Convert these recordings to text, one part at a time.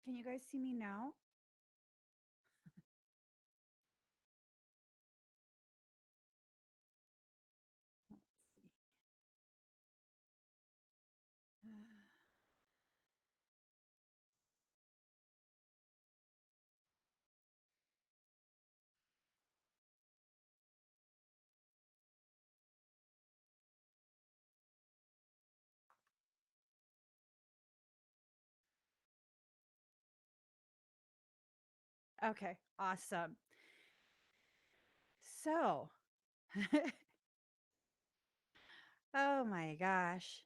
Can you guys see me now? Okay, awesome. So, oh my gosh.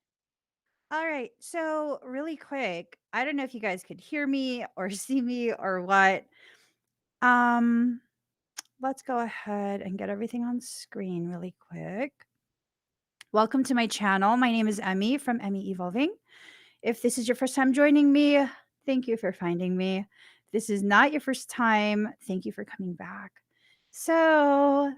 All right, so really quick, I don't know if you guys could hear me or see me or what. Um, let's go ahead and get everything on screen really quick. Welcome to my channel. My name is Emmy from Emmy Evolving. If this is your first time joining me, thank you for finding me. If this is not your first time, thank you for coming back. So,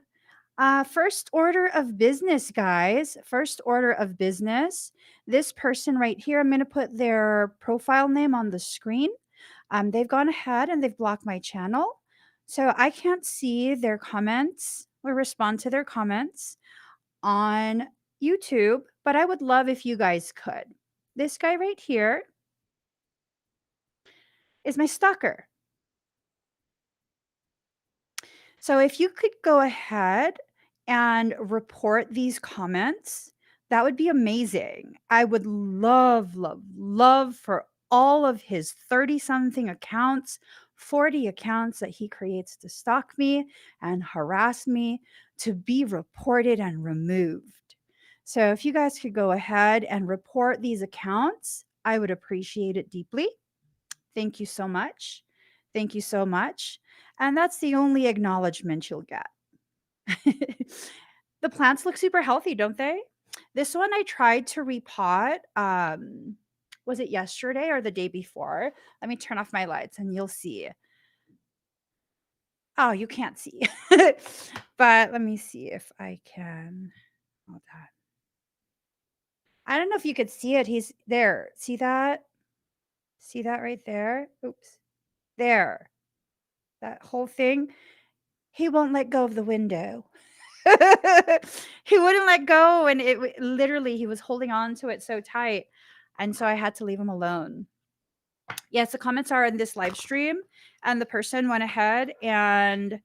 first order of business, guys. First order of business. This person right here, I'm going to put their profile name on the screen. They've gone ahead and they've blocked my channel. So I can't see their comments or respond to their comments on YouTube, but I would love if you guys could. This guy right here is my stalker. So if you could go ahead and report these comments, that would be amazing. I would love, love, love for all of his 30 something accounts, 40 accounts that he creates to stalk me and harass me to be reported and removed. So if you guys could go ahead and report these accounts, I would appreciate it deeply. Thank you so much. Thank you so much. And that's the only acknowledgement you'll get. The plants look super healthy, don't they? This one I tried to repot. Was it yesterday or the day before? Let me turn off my lights and you'll see. Oh, you can't see. But let me see if I can. Hold on. I don't know if you could see it. He's there. See that? See that right there? Oops. There. That whole thing. He won't let go of the window. He wouldn't let go, and literally he was holding on to it so tight, and so I had to leave him alone. Yes, the comments are in this live stream, and the person went ahead and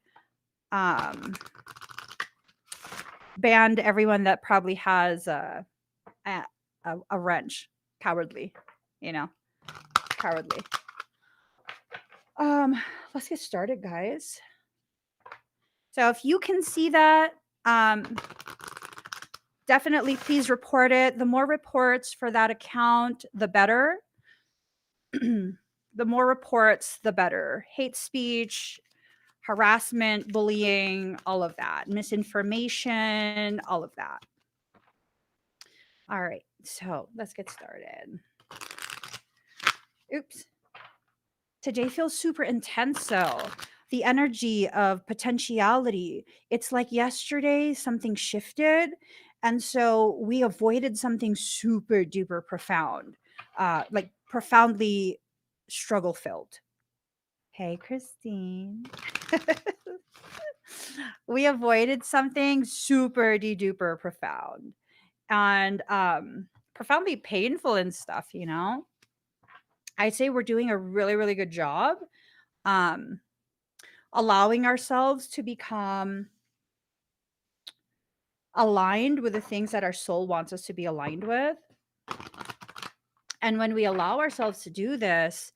banned everyone that probably has a wrench. Cowardly, cowardly. Let's get started, guys. So if you can see that, definitely please report it. The more reports for that account, the better. The more reports, the better. Hate speech, harassment, bullying, all of that. Misinformation, all of that. All right, so let's get started. Oops. Today feels super intense, though. The energy of potentiality. It's like yesterday something shifted, and so we avoided something super duper profound, like profoundly struggle filled. Hey, Christine. We avoided something super duper profound and profoundly painful and stuff, I'd say we're doing a really, really good job allowing ourselves to become aligned with the things that our soul wants us to be aligned with. And when we allow ourselves to do this,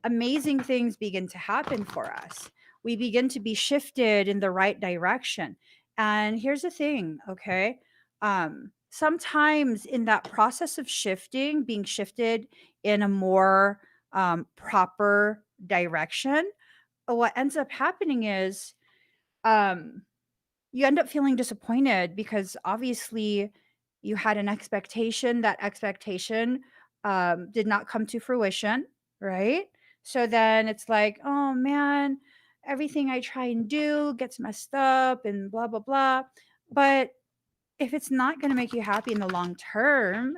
amazing things begin to happen for us. We begin to be shifted in the right direction. And here's the thing, okay? Sometimes in that process of shifting, being shifted in a more proper direction, what ends up happening is you end up feeling disappointed because obviously you had an expectation. That expectation did not come to fruition, right? So then it's like, oh man, everything I try and do gets messed up and blah, blah, blah. But if it's not going to make you happy in the long term,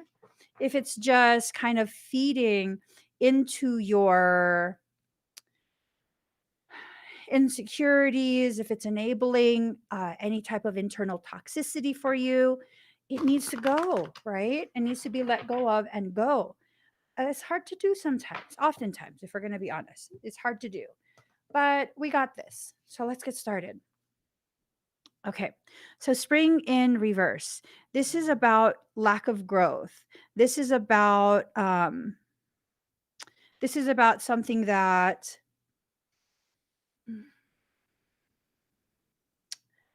if it's just kind of feeding into your insecurities, if it's enabling any type of internal toxicity for you, it needs to go, right? It needs to be let go of and go. It's hard to do sometimes, oftentimes, if we're going to be honest. It's hard to do, but we got this. So let's get started. Okay, so spring in reverse. This is about lack of growth. This is about something that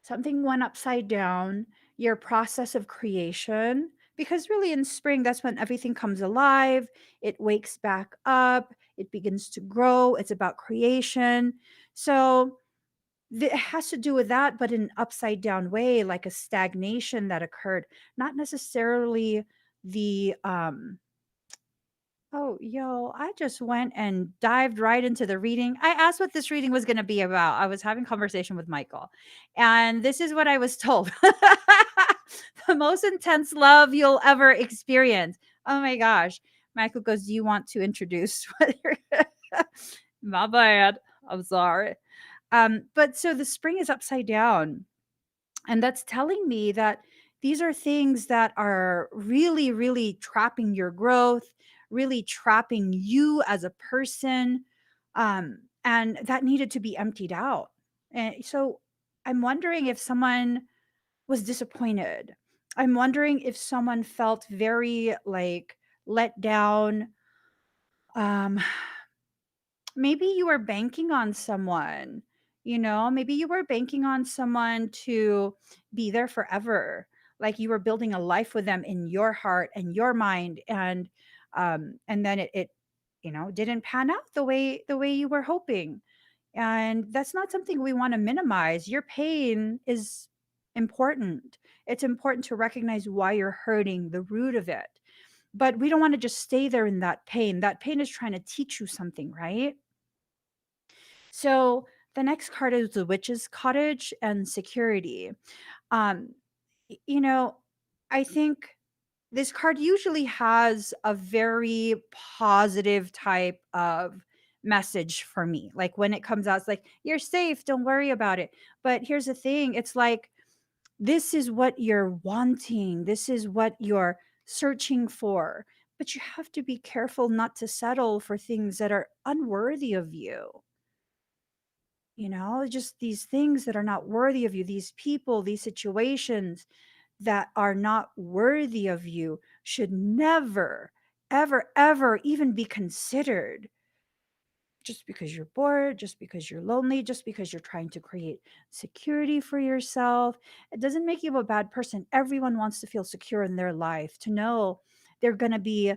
something went upside down, your process of creation, because really in spring, that's when everything comes alive, it wakes back up, it begins to grow, it's about creation. So it has to do with that, but in an upside down way, like a stagnation that occurred, not necessarily the Oh, yo, I just went and dived right into the reading. I asked what this reading was going to be about. I was having conversation with Michael, and this is what I was told. The most intense love you'll ever experience. Oh my gosh. Michael goes, "Do you want to introduce what you're My bad. I'm sorry." But so the spring is upside down. And that's telling me that these are things that are really, really trapping your growth, really trapping you as a person. And that needed to be emptied out. And so I'm wondering if someone was disappointed. I'm wondering if someone felt very like let down. Um, Maybe you were banking on someone, maybe you were banking on someone to be there forever, like you were building a life with them in your heart and your mind, and then it didn't pan out the way you were hoping. And that's not something we want to minimize. Your pain is important. It's important to recognize why you're hurting, the root of it, but we don't want to just stay there in that pain. That pain is trying to teach you something, right? So the next card is the Witch's Cottage and Security. Um, you know, I think this card usually has a very positive type of message for me. Like when it comes out, it's like, you're safe, don't worry about it. But here's the thing, it's like, this is what you're wanting, this is what you're searching for. But you have to be careful not to settle for things that are unworthy of you. Just these things that are not worthy of you, these people, these situations that are not worthy of you should never, ever, ever even be considered. Just because you're bored, just because you're lonely, just because you're trying to create security for yourself, it doesn't make you a bad person. Everyone wants to feel secure in their life, to know they're going to be,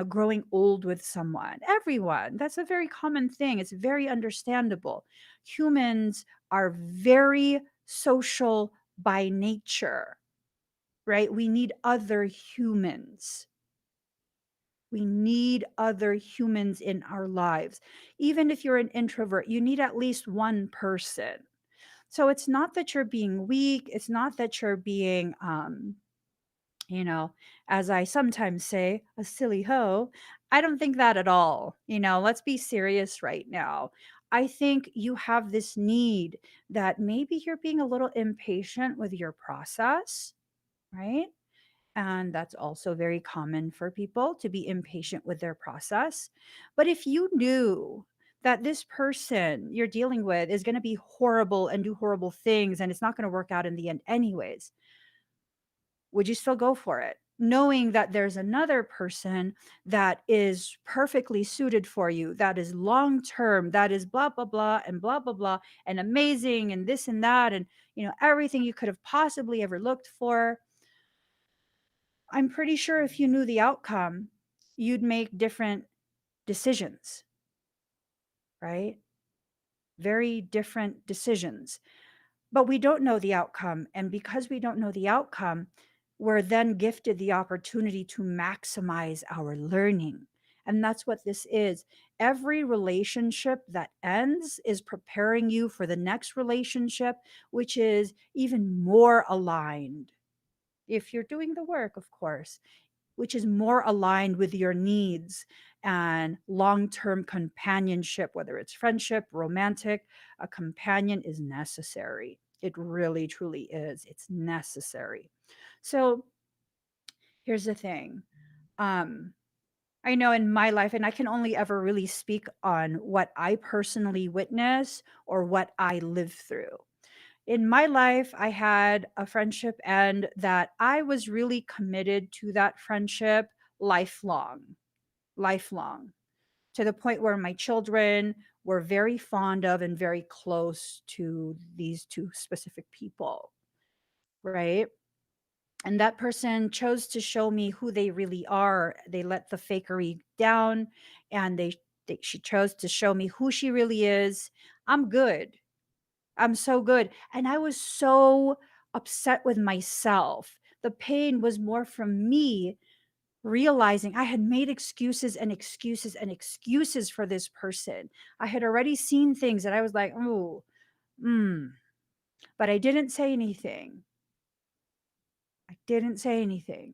growing old with someone. Everyone. That's a very common thing. It's very understandable. Humans are very social by nature, right? We need other humans. We need other humans in our lives. Even if you're an introvert, you need at least one person. So it's not that you're being weak. It's not that you're being, you know, as I sometimes say, a silly hoe. I don't think that at all. Let's be serious right now. I think you have this need that maybe you're being a little impatient with your process, right? And that's also very common for people to be impatient with their process. But if you knew that this person you're dealing with is going to be horrible and do horrible things and it's not going to work out in the end, anyways, would you still go for it? Knowing that there's another person that is perfectly suited for you, that is long term, that is blah, blah, blah, and amazing, and this and that, and everything you could have possibly ever looked for. I'm pretty sure if you knew the outcome, you'd make different decisions, right? Very different decisions. But we don't know the outcome. And because we don't know the outcome, we're then gifted the opportunity to maximize our learning. And that's what this is. Every relationship that ends is preparing you for the next relationship, which is even more aligned. If you're doing the work, of course, which is more aligned with your needs and long-term companionship, whether it's friendship, romantic, a companion is necessary. It really truly is. It's necessary. So here's the thing. Um, I know in my life, and I can only ever really speak on what I personally witness or what I live through. In my life, I had a friendship and that I was really committed to that friendship lifelong, lifelong, to the point where my children were very fond of and very close to these two specific people, right? And that person chose to show me who they really are. They let the fakery down and she chose to show me who she really is. I'm good. I'm so good. And I was so upset with myself. The pain was more from me realizing I had made excuses and excuses and excuses for this person. I had already seen things that I was like, oh, mm, but I didn't say anything. I didn't say anything.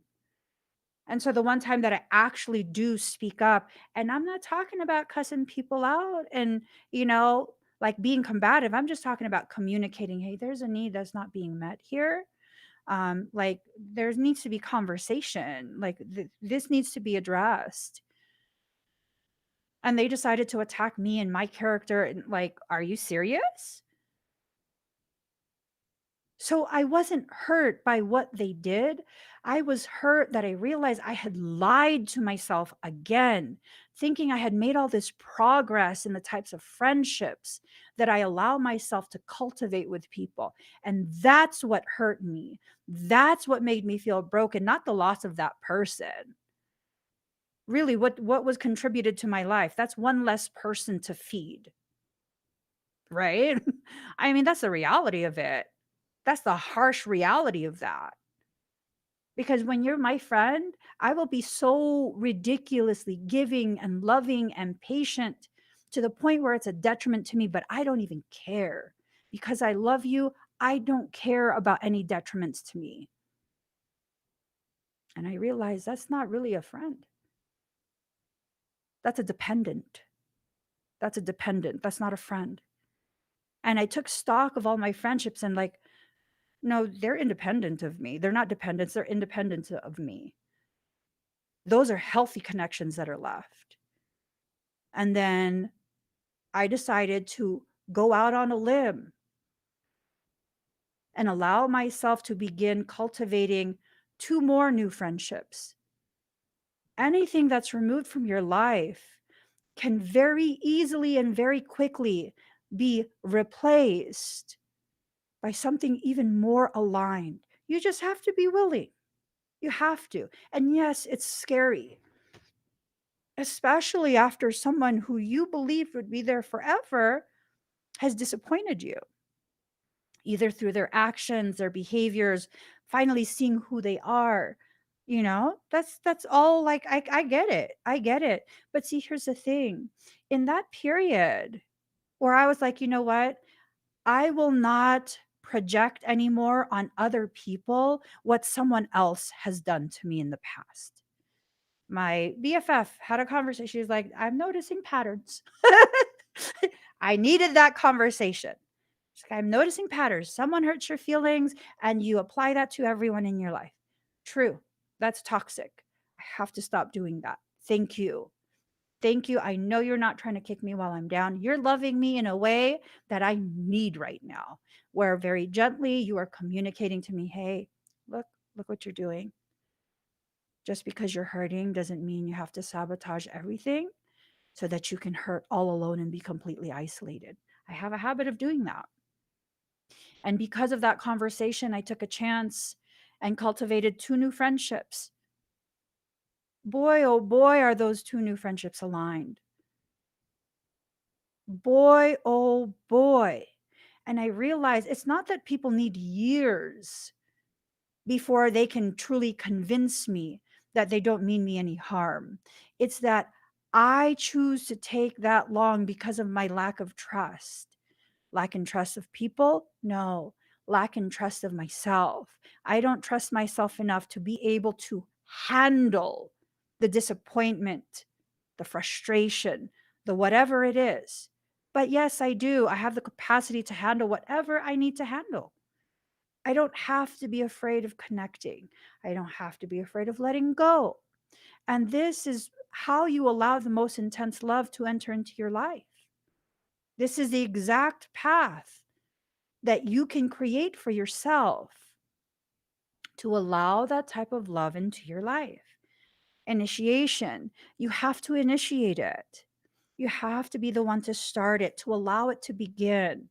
And so the one time that I actually do speak up, and I'm not talking about cussing people out and, like being combative. I'm just talking about communicating, hey, there's a need that's not being met here. Like there needs to be conversation. Like this needs to be addressed. And they decided to attack me and my character. And like, are you serious? So I wasn't hurt by what they did. I was hurt that I realized I had lied to myself again, thinking I had made all this progress in the types of friendships that I allow myself to cultivate with people. And that's what hurt me. That's what made me feel broken, not the loss of that person. Really, what was contributed to my life? That's one less person to feed, right? I mean, that's the reality of it. That's the harsh reality of that. Because when you're my friend, I will be so ridiculously giving and loving and patient to the point where it's a detriment to me, but I don't even care. Because I love you, I don't care about any detriments to me. And I realize that's not really a friend. That's a dependent. That's a dependent. That's not a friend. And I took stock of all my friendships and like, no, they're independent of me. They're not dependents, they're independent of me. Those are healthy connections that are left. And then I decided to go out on a limb and allow myself to begin cultivating two more new friendships. Anything that's removed from your life can very easily and very quickly be replaced by something even more aligned. You just have to be willing. You have to. And yes, it's scary, especially after someone who you believed would be there forever has disappointed you, either through their actions, their behaviors, finally seeing who they are. That's all. Like I get it. I get it. But see, here's the thing. In that period where I was like, you know what? I will not project anymore on other people what someone else has done to me in the past. My BFF had a conversation. She was like, I'm noticing patterns. I needed that conversation. She's like, I'm noticing patterns. Someone hurts your feelings and you apply that to everyone in your life. True. That's toxic. I have to stop doing that. Thank you. Thank you. I know you're not trying to kick me while I'm down. You're loving me in a way that I need right now, where very gently you are communicating to me, hey, look what you're doing. Just because you're hurting doesn't mean you have to sabotage everything so that you can hurt all alone and be completely isolated. I have a habit of doing that. And because of that conversation, I took a chance and cultivated two new friendships. Boy, oh boy, are those two new friendships aligned. Boy, oh boy. And I realized it's not that people need years before they can truly convince me that they don't mean me any harm. It's that I choose to take that long because of my lack of trust. Lack in trust of people? No. Lack in trust of myself. I don't trust myself enough to be able to handle the disappointment the frustration, the whatever it is. But yes, I do. I have the capacity to handle whatever I need to handle. I don't have to be afraid of connecting. I don't have to be afraid of letting go. And this is how you allow the most intense love to enter into your life. This is the exact path that you can create for yourself to allow that type of love into your life. Initiation, you have to initiate it. You have to be the one to start it, to allow it to begin.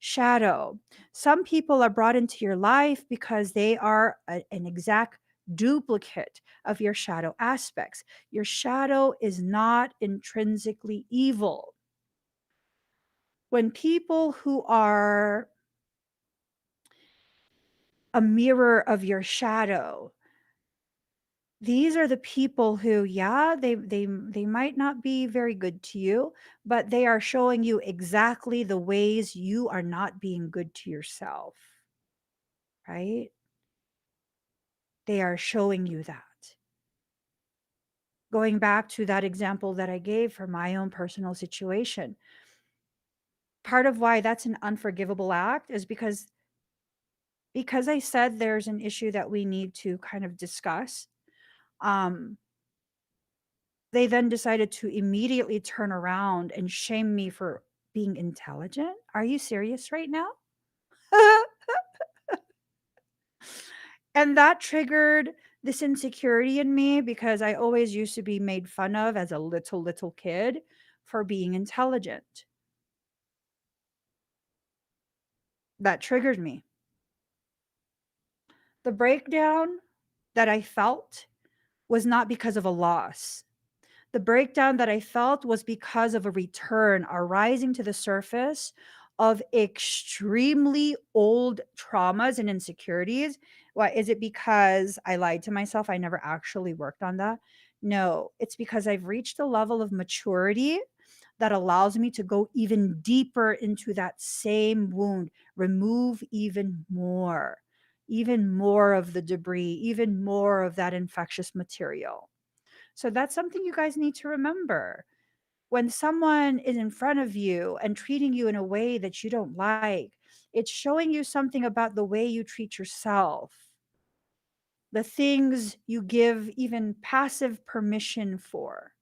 Shadow, some people are brought into your life because they are an exact duplicate of your shadow aspects. Your shadow is not intrinsically evil. When people who are a mirror of your shadow, these are the people who, yeah, they might not be very good to you, but they are showing you exactly the ways you are not being good to yourself, right? They are showing you that. Going back to that example that I gave for my own personal situation, part of why that's an unforgivable act is because I said there's an issue that we need to kind of discuss. Um, they then decided to immediately turn around and shame me for being intelligent. Are you serious right now? And that triggered this insecurity in me because I always used to be made fun of as a little kid for being intelligent. That triggered me. The breakdown that I felt was not because of a loss. The breakdown that I felt was because of a return, a rising to the surface of extremely old traumas and insecurities. Why is it because I lied to myself? I never actually worked on that. No, it's because I've reached a level of maturity that allows me to go even deeper into that same wound, remove even more of the debris, even more of that infectious material. So that's something you guys need to remember. When someone is in front of you and treating you in a way that you don't like, it's showing you something about the way you treat yourself, the things you give even passive permission for.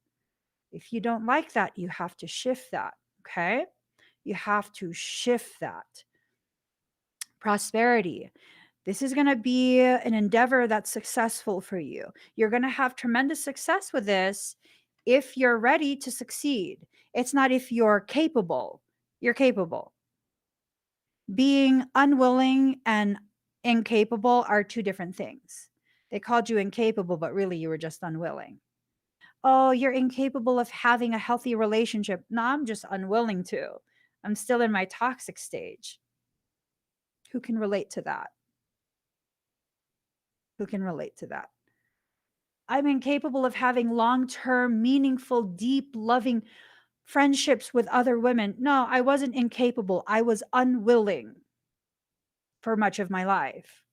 If you don't like that, you have to shift that. Okay. You have to shift that. Prosperity. This is going to be an endeavor that's successful for you. You're going to have tremendous success with this if you're ready to succeed. It's not if you're capable. You're capable. Being unwilling and incapable are two different things. They called you incapable, but really you were just unwilling. Oh, you're incapable of having a healthy relationship. No, I'm just unwilling to. I'm still in my toxic stage. Who can relate to that? Who can relate to that? I'm incapable of having long term, meaningful, deep, loving friendships with other women. No, I wasn't incapable. I was unwilling for much of my life.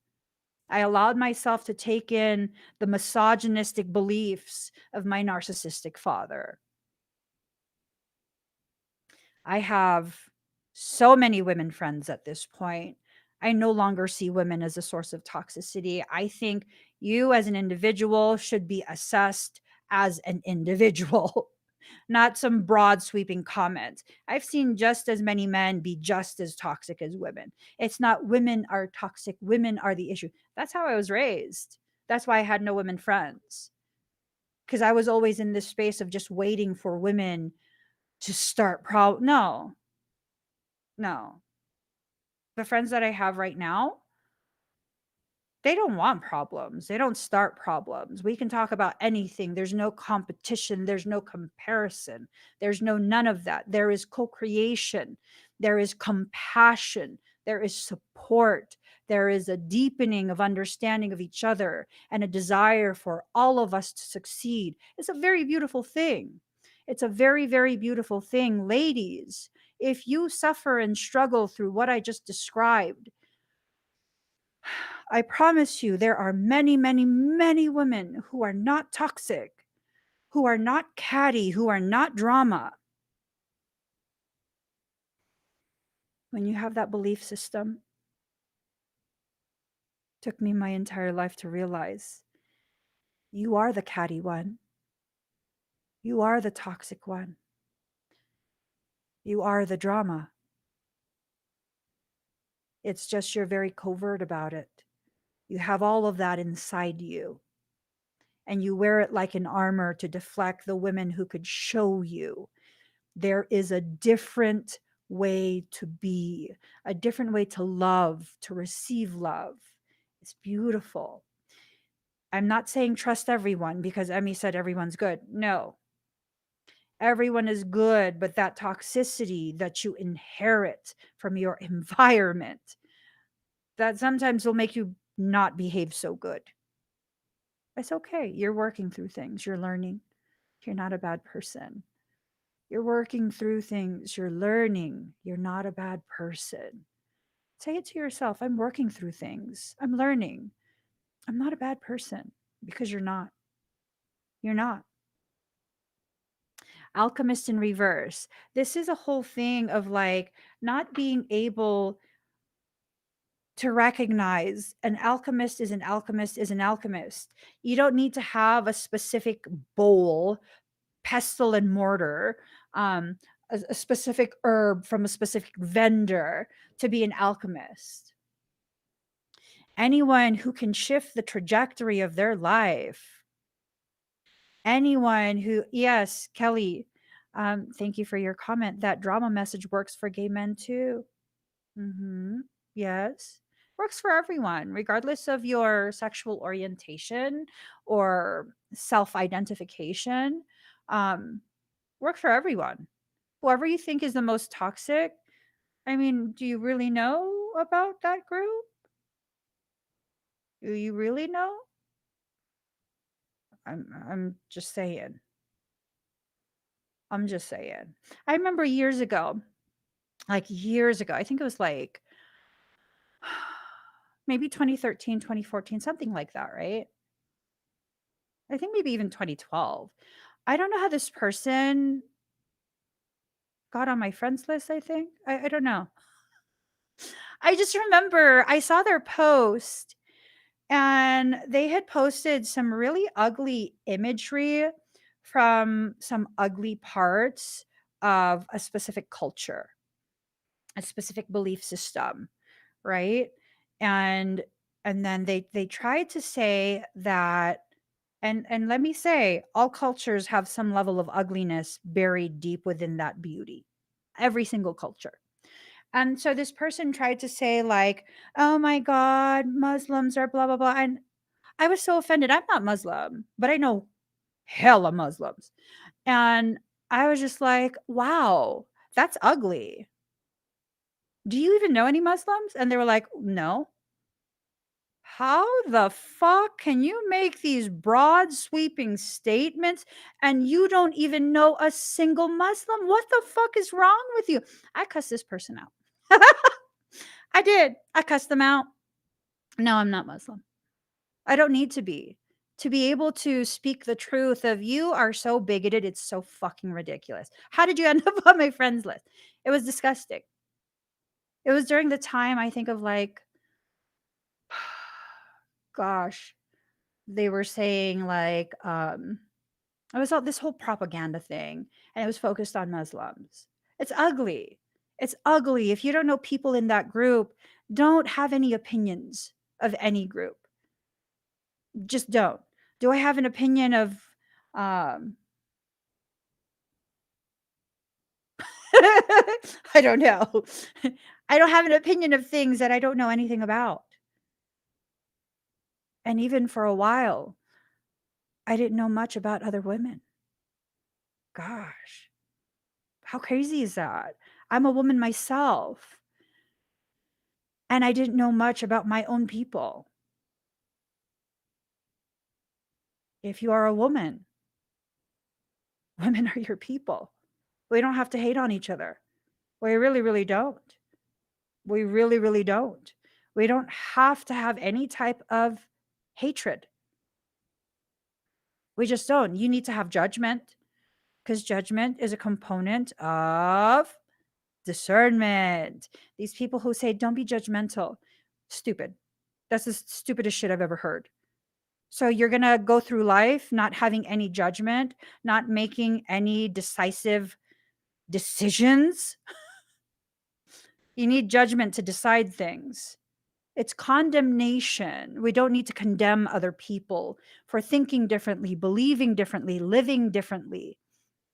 I allowed myself to take in the misogynistic beliefs of my narcissistic father. I have so many women friends at this point. I no longer see women as a source of toxicity. I think you, as an individual, should be assessed as an individual, not some broad sweeping comment. I've seen just as many men be just as toxic as women. It's not women are toxic, women are the issue. That's how I was raised. That's why I had no women friends, because I was always in this space of just waiting for women to start no, no. The friends that I have right now, they don't want problems. They don't start problems. We can talk about anything. There's no competition. There's no comparison. There's no none of that. There is co creation. There is compassion. There is support. There is a deepening of understanding of each other and a desire for all of us to succeed. It's a very beautiful thing. It's a very, very beautiful thing. Ladies, if you suffer and struggle through what I just described, I promise you, there are many, many, many women who are not toxic, who are not catty, who are not drama. When you have that belief system, took me my entire life to realize you are the catty one. You are the toxic one. You are the drama. It's just you're very covert about it. You have all of that inside you, and you wear it like an armor to deflect the women who could show you there is a different way to be, a different way to love, to receive love. It's beautiful. I'm not saying trust everyone because Emmy said everyone's good. No, everyone is good, but that toxicity that you inherit from your environment, that sometimes will make you not behave so good. It's okay. You're working through things, you're learning. You're not a bad person. You're working through things, you're learning. You're not a bad person. Say it to yourself, I'm working through things, I'm learning. I'm not a bad person, because you're not. You're not. Alchemist in reverse. This is a whole thing of like not being able to recognize an alchemist is an alchemist is an alchemist. You don't need to have a specific bowl, pestle and mortar, a specific herb from a specific vendor to be an alchemist. Anyone who can shift the trajectory of their life, anyone who, yes, Kelly, thank you for your comment. That drama message works for gay men too. Yes. Works for everyone, regardless of your sexual orientation or self identification. Um, work for everyone. Whoever you think is the most toxic, I mean, do you really know about that group? Do you really know? I'm just saying. I'm just saying. I remember years ago, like years ago, I think it was like maybe 2013, 2014, something like that, right? I think maybe even 2012. I don't know how this person got on my friends list, I think. I don't know. I just remember I saw their post and they had posted some really ugly imagery from some ugly parts of a specific culture, a specific belief system, right? And then they tried to say that, and let me say all cultures have some level of ugliness buried deep within that beauty, every single culture. And so this person tried to say like, oh my god, Muslims are blah blah blah, and I was so offended. I'm not Muslim, but I know hella Muslims. And I was just like, wow, that's ugly. Do you even know any Muslims? And they were like, no. How the fuck can you make these broad sweeping statements and you don't even know a single Muslim? What the fuck is wrong with you? I cussed this person out. I did. I cussed them out. No, I'm not Muslim. I don't need to be. To be able to speak the truth of you are so bigoted, it's so fucking ridiculous. How did you end up on my friends list? It was disgusting. It was during the time I think of like, gosh, they were saying like, it was all this whole propaganda thing, and it was focused on Muslims. It's ugly. It's ugly. If you don't know people in that group, don't have any opinions of any group. Just don't. Do I have an opinion of um I don't know. I don't have an opinion of things that I don't know anything about. And even for a while, I didn't know much about other women. Gosh, how crazy is that? I'm a woman myself, and I didn't know much about my own people. If you are a woman, women are your people. We don't have to hate on each other. We really, really don't. We really, really don't. We don't have to have any type of hatred. We just don't. You need to have judgment because judgment is a component of discernment. These people who say, don't be judgmental, stupid. That's the stupidest shit I've ever heard. So you're going to go through life not having any judgment, not making any decisive decisions. You need judgment to decide things. It's condemnation. We don't need to condemn other people for thinking differently, believing differently, living differently.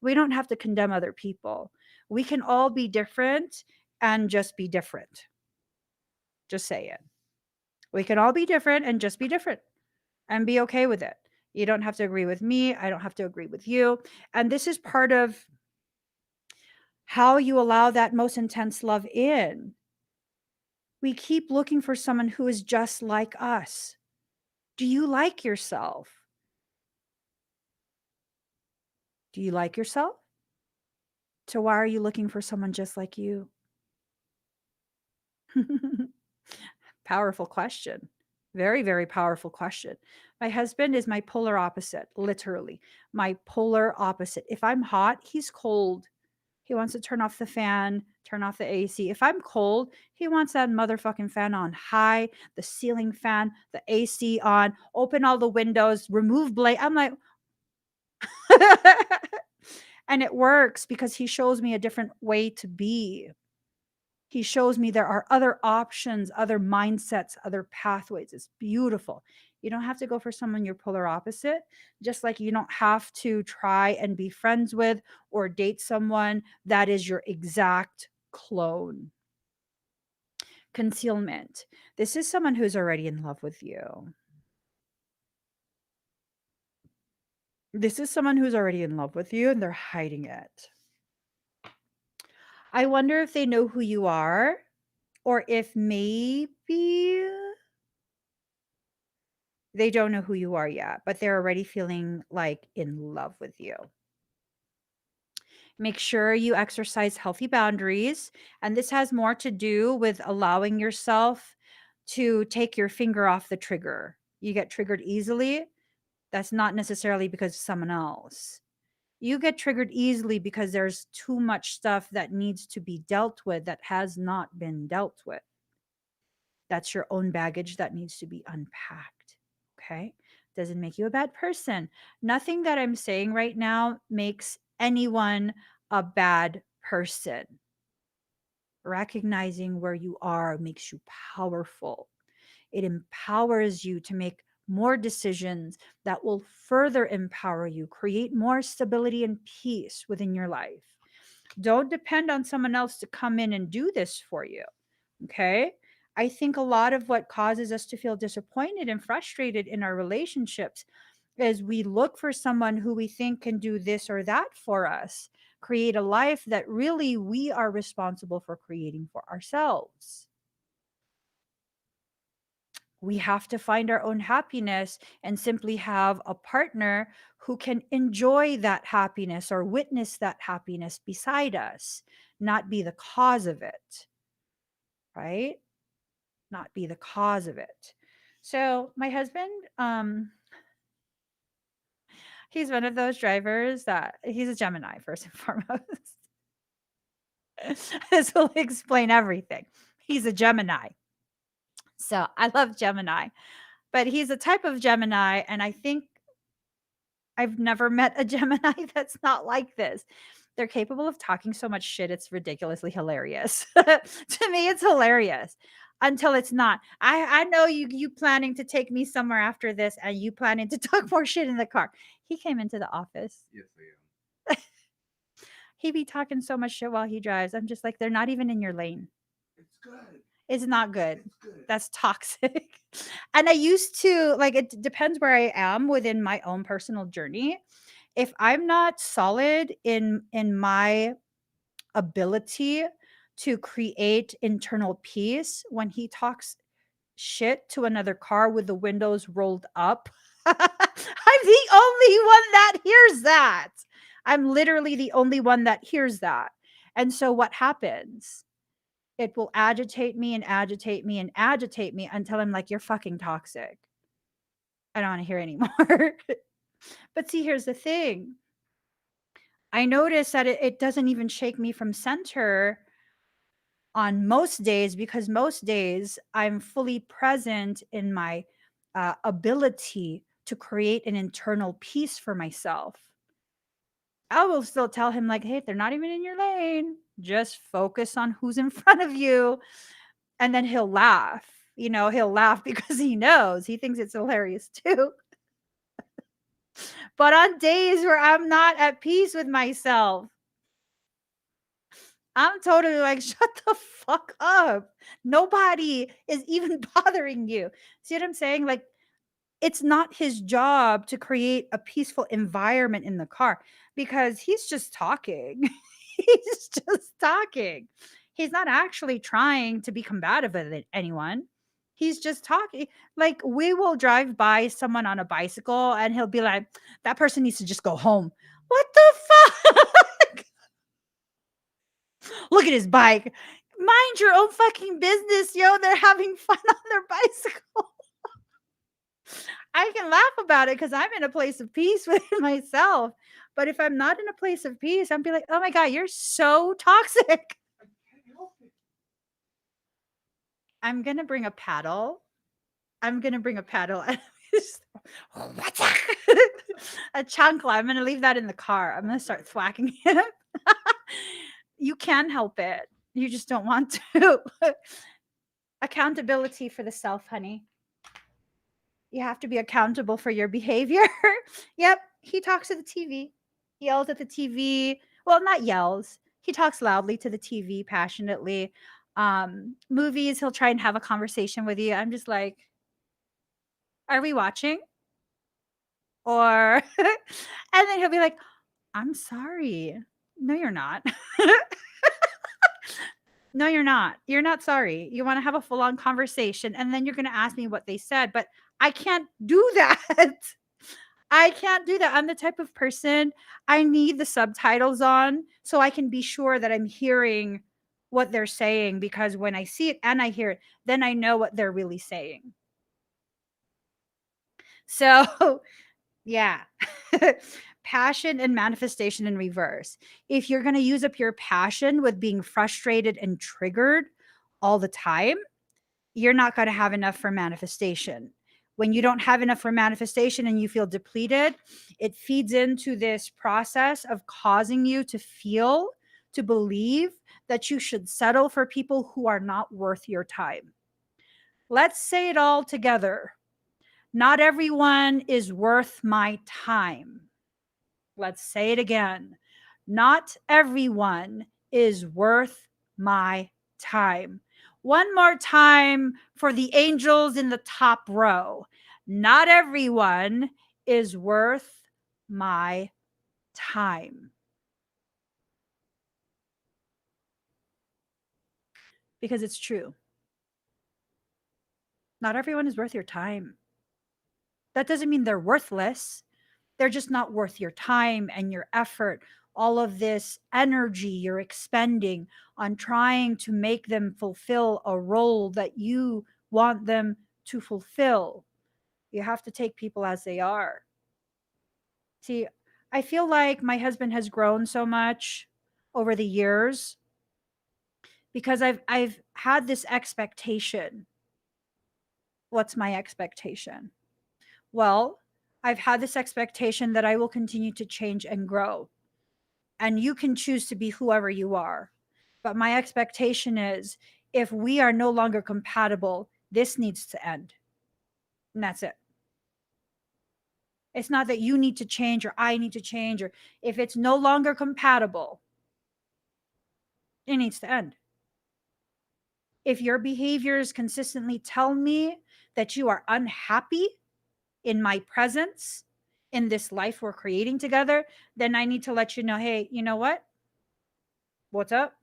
We don't have to condemn other people. We can all be different and just be different. Just say it. We can all be different and just be different and be okay with it. You don't have to agree with me. I don't have to agree with you. And this is part of how you allow that most intense love in. We keep looking for someone who is just like us. Do you like yourself? Do you like yourself? So why are you looking for someone just like you? Powerful question. Very, very powerful question. My husband is my polar opposite, literally. My polar opposite. If I'm hot, he's cold. He wants to turn off the fan, turn off the AC. If I'm cold, he wants that motherfucking fan on high, the ceiling fan, the AC on, open all the windows, remove I'm like, and it works because he shows me a different way to be. He shows me there are other options, other mindsets, other pathways. It's beautiful. You don't have to go for someone you're polar opposite, just like you don't have to try and be friends with or date someone that is your exact clone. Concealment. This is someone who's already in love with you. This is someone who's already in love with you and they're hiding it. I wonder if they know who you are or if maybe they don't know who you are yet, but they're already feeling like in love with you. Make sure you exercise healthy boundaries. And this has more to do with allowing yourself to take your finger off the trigger. You get triggered easily. That's not necessarily because of someone else. You get triggered easily because there's too much stuff that needs to be dealt with that has not been dealt with. That's your own baggage that needs to be unpacked. Okay. Doesn't make you a bad person. Nothing that I'm saying right now makes anyone a bad person. Recognizing where you are makes you powerful. It empowers you to make more decisions that will further empower you, create more stability and peace within your life. Don't depend on someone else to come in and do this for you. Okay. I think a lot of what causes us to feel disappointed and frustrated in our relationships is we look for someone who we think can do this or that for us, create a life that really we are responsible for creating for ourselves. We have to find our own happiness and simply have a partner who can enjoy that happiness or witness that happiness beside us, not be the cause of it, right? Not be the cause of it. So my husband, he's one of those drivers that he's a Gemini first and foremost. This will explain everything. He's a Gemini. So I love Gemini, but he's a type of Gemini, and I think I've never met a Gemini that's not like this. They're capable of talking so much shit, it's ridiculously hilarious. To me, it's hilarious until it's not. I know you planning to take me somewhere after this and you planning to talk more shit in the car. He came into the office. Yes, I am. He be talking so much shit while he drives. I'm just like, they're not even in your lane. It's good. It's not good. It's good. That's toxic. And I used to like it depends where I am within my own personal journey. If I'm not solid in my ability to create internal peace when he talks shit to another car with the windows rolled up, I'm the only one that hears that. I'm literally the only one that hears that. And so what happens? It will agitate me and agitate me and agitate me until I'm like, you're fucking toxic. I don't want to hear anymore. But see, here's the thing. I notice that it doesn't even shake me from center on most days, because most days I'm fully present in my ability to create an internal peace for myself. I will still tell him, like, hey, they're not even in your lane. Just focus on who's in front of you. And then he'll laugh. He'll laugh because he knows, he thinks it's hilarious too. But on days where I'm not at peace with myself, I'm totally like, shut the fuck up. Nobody is even bothering you. See what I'm saying? Like, it's not his job to create a peaceful environment in the car, because he's just talking. He's just talking. He's not actually trying to be combative with anyone. He's just talking. Like, we will drive by someone on a bicycle and he'll be like, that person needs to just go home. What the fuck? Look at his bike. Mind your own fucking business, yo. They're having fun on their bicycle. I can laugh about it because I'm in a place of peace with myself. But if I'm not in a place of peace, I'm be like, oh my God, you're so toxic. I can't help it. I'm gonna bring a paddle. I'm gonna bring a paddle and a chancla. I'm gonna leave that in the car. I'm gonna start thwacking him. You can help it. You just don't want to. Accountability for the self, honey. You have to be accountable for your behavior. Yep, he talks to the TV. He yells at the TV. Well, not yells. He talks loudly to the TV, passionately. Movies, he'll try and have a conversation with you. I'm just like, are we watching? Or and then he'll be like, I'm sorry. No, you're not. No, you're not. You're not sorry. You want to have a full on conversation, and then you're going to ask me what they said, but I can't do that. I can't do that. I'm the type of person, I need the subtitles on so I can be sure that I'm hearing what they're saying, because when I see it and I hear it, then I know what they're really saying. So, yeah. Passion and manifestation in reverse. If you're going to use up your passion with being frustrated and triggered all the time, you're not going to have enough for manifestation. When you don't have enough for manifestation and you feel depleted, it feeds into this process of causing you to feel, to believe that you should settle for people who are not worth your time. Let's say it all together. Not everyone is worth my time. Let's say it again. Not everyone is worth my time. One more time for the angels in the top row. Not everyone is worth my time. Because it's true. Not everyone is worth your time. That doesn't mean they're worthless. They're just not worth your time and your effort, all of this energy you're expending on trying to make them fulfill a role that you want them to fulfill. You have to take people as they are. See, I feel like my husband has grown so much over the years because I've had this expectation. What's my expectation? Well, I've had this expectation that I will continue to change and grow. And you can choose to be whoever you are. But my expectation is, if we are no longer compatible, this needs to end. And that's it. It's not that you need to change or I need to change, or if it's no longer compatible, it needs to end. If your behaviors consistently tell me that you are unhappy in my presence, in this life we're creating together, then I need to let you know, hey, you know what? What's up?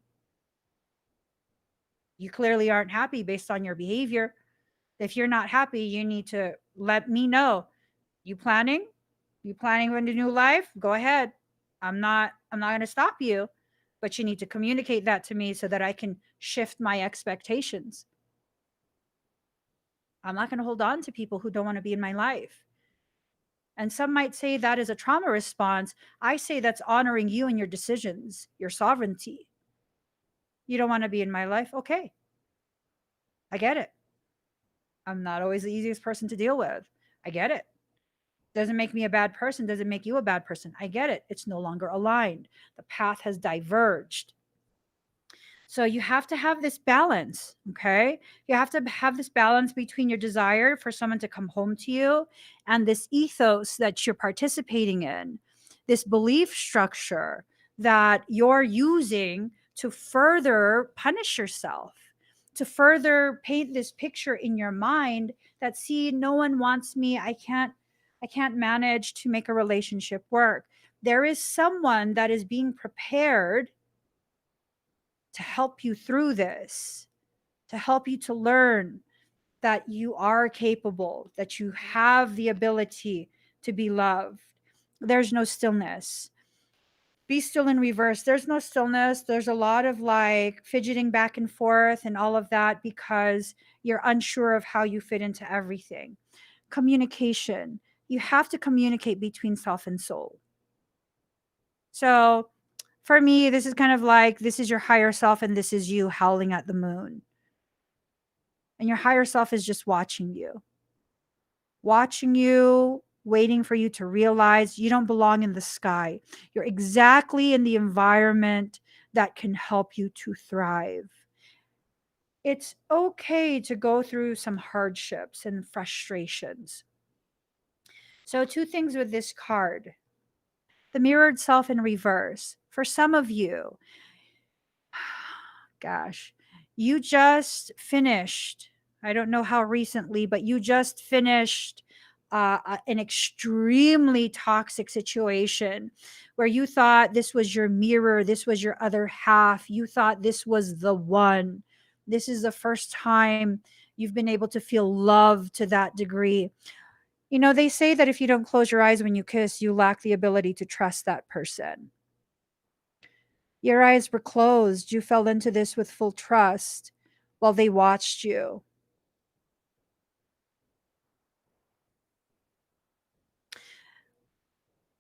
You clearly aren't happy based on your behavior. If you're not happy, you need to let me know. You planning? You planning on a new life? Go ahead. I'm not going to stop you, but you need to communicate that to me so that I can shift my expectations. I'm not going to hold on to people who don't want to be in my life. And some might say that is a trauma response. I say that's honoring you and your decisions, your sovereignty. You don't want to be in my life? Okay. I get it. I'm not always the easiest person to deal with. I get it. Doesn't make me a bad person, doesn't make you a bad person. I get it. It's no longer aligned. The path has diverged. So you have to have this balance, okay? You have to have this balance between your desire for someone to come home to you and this ethos that you're participating in, this belief structure that you're using to further punish yourself, to further paint this picture in your mind that, see, no one wants me. I can't manage to make a relationship work. There is someone that is being prepared to help you through this, to help you to learn that you are capable, that you have the ability to be loved. There's no stillness. Be still in reverse. There's no stillness. There's a lot of like fidgeting back and forth and all of that because you're unsure of how you fit into everything. Communication. You have to communicate between self and soul. So for me, this is kind of like this is your higher self and this is you howling at the moon. And your higher self is just watching you, waiting for you to realize you don't belong in the sky. You're exactly in the environment that can help you to thrive. It's okay to go through some hardships and frustrations. So, two things with this card: the mirrored self in reverse. For some of you, gosh, you just finished, I don't know how recently, but you just finished an extremely toxic situation where you thought this was your mirror, this was your other half, you thought this was the one. This is the first time you've been able to feel love to that degree. You know, they say that if you don't close your eyes when you kiss, you lack the ability to trust that person. Your eyes were closed. You fell into this with full trust while they watched you.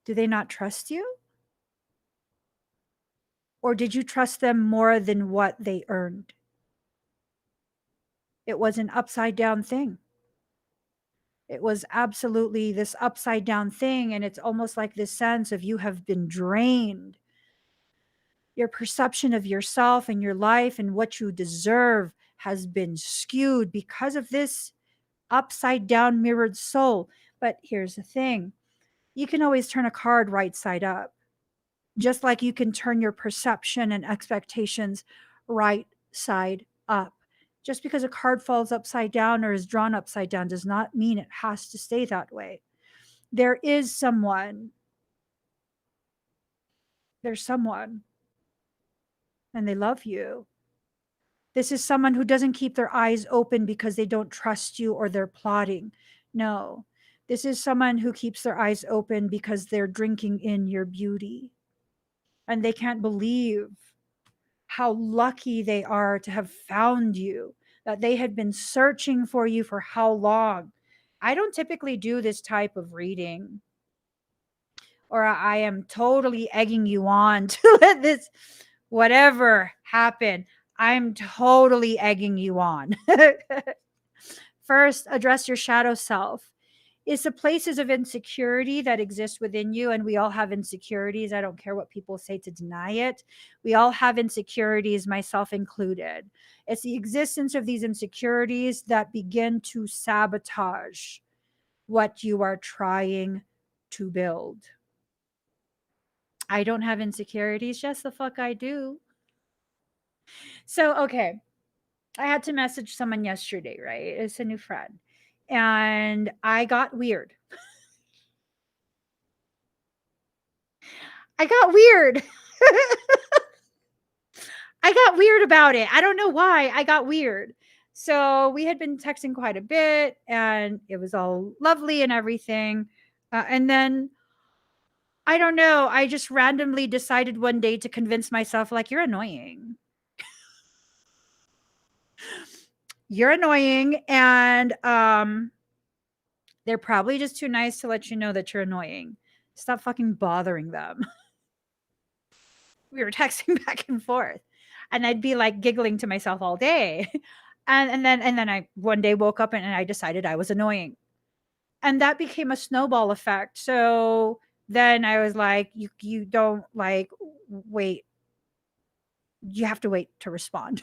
Do they not trust you? Or did you trust them more than what they earned? It was an upside down thing. It was absolutely this upside down thing. And it's almost like this sense of you have been drained. Your perception of yourself and your life and what you deserve has been skewed because of this upside down mirrored soul. But here's the thing: you can always turn a card right side up, just like you can turn your perception and expectations right side up. Just because a card falls upside down or is drawn upside down does not mean it has to stay that way. There is someone, there's someone, and they love you. This is someone who doesn't keep their eyes open because they don't trust you or they're plotting. No, this is someone who keeps their eyes open because they're drinking in your beauty and they can't believe how lucky they are to have found you, that they had been searching for you for how long. I don't typically do this type of reading, or I am totally egging you on to let this, whatever happen. I'm totally egging you on. First, address your shadow self. Is the places of insecurity that exist within you, and we all have insecurities. I don't care what people say to deny it. We all have insecurities, myself included. It's the existence of these insecurities that begin to sabotage what you are trying to build. I don't have insecurities. Yes, the fuck I do. So, okay, I had to message someone yesterday, right? It's a new friend. And I got weird. I got weird. I got weird about it. I don't know why. I got weird. So we had been texting quite a bit and it was all lovely and everything. And then I don't know. I just randomly decided one day to convince myself, like, you're annoying. You're annoying. And They're probably just too nice to let you know that you're annoying. Stop fucking bothering them. We were texting back and forth, and I'd be like giggling to myself all day. And then I one day woke up and I decided I was annoying. And that became a snowball effect. So then I was like, you don't like wait, you have to wait to respond.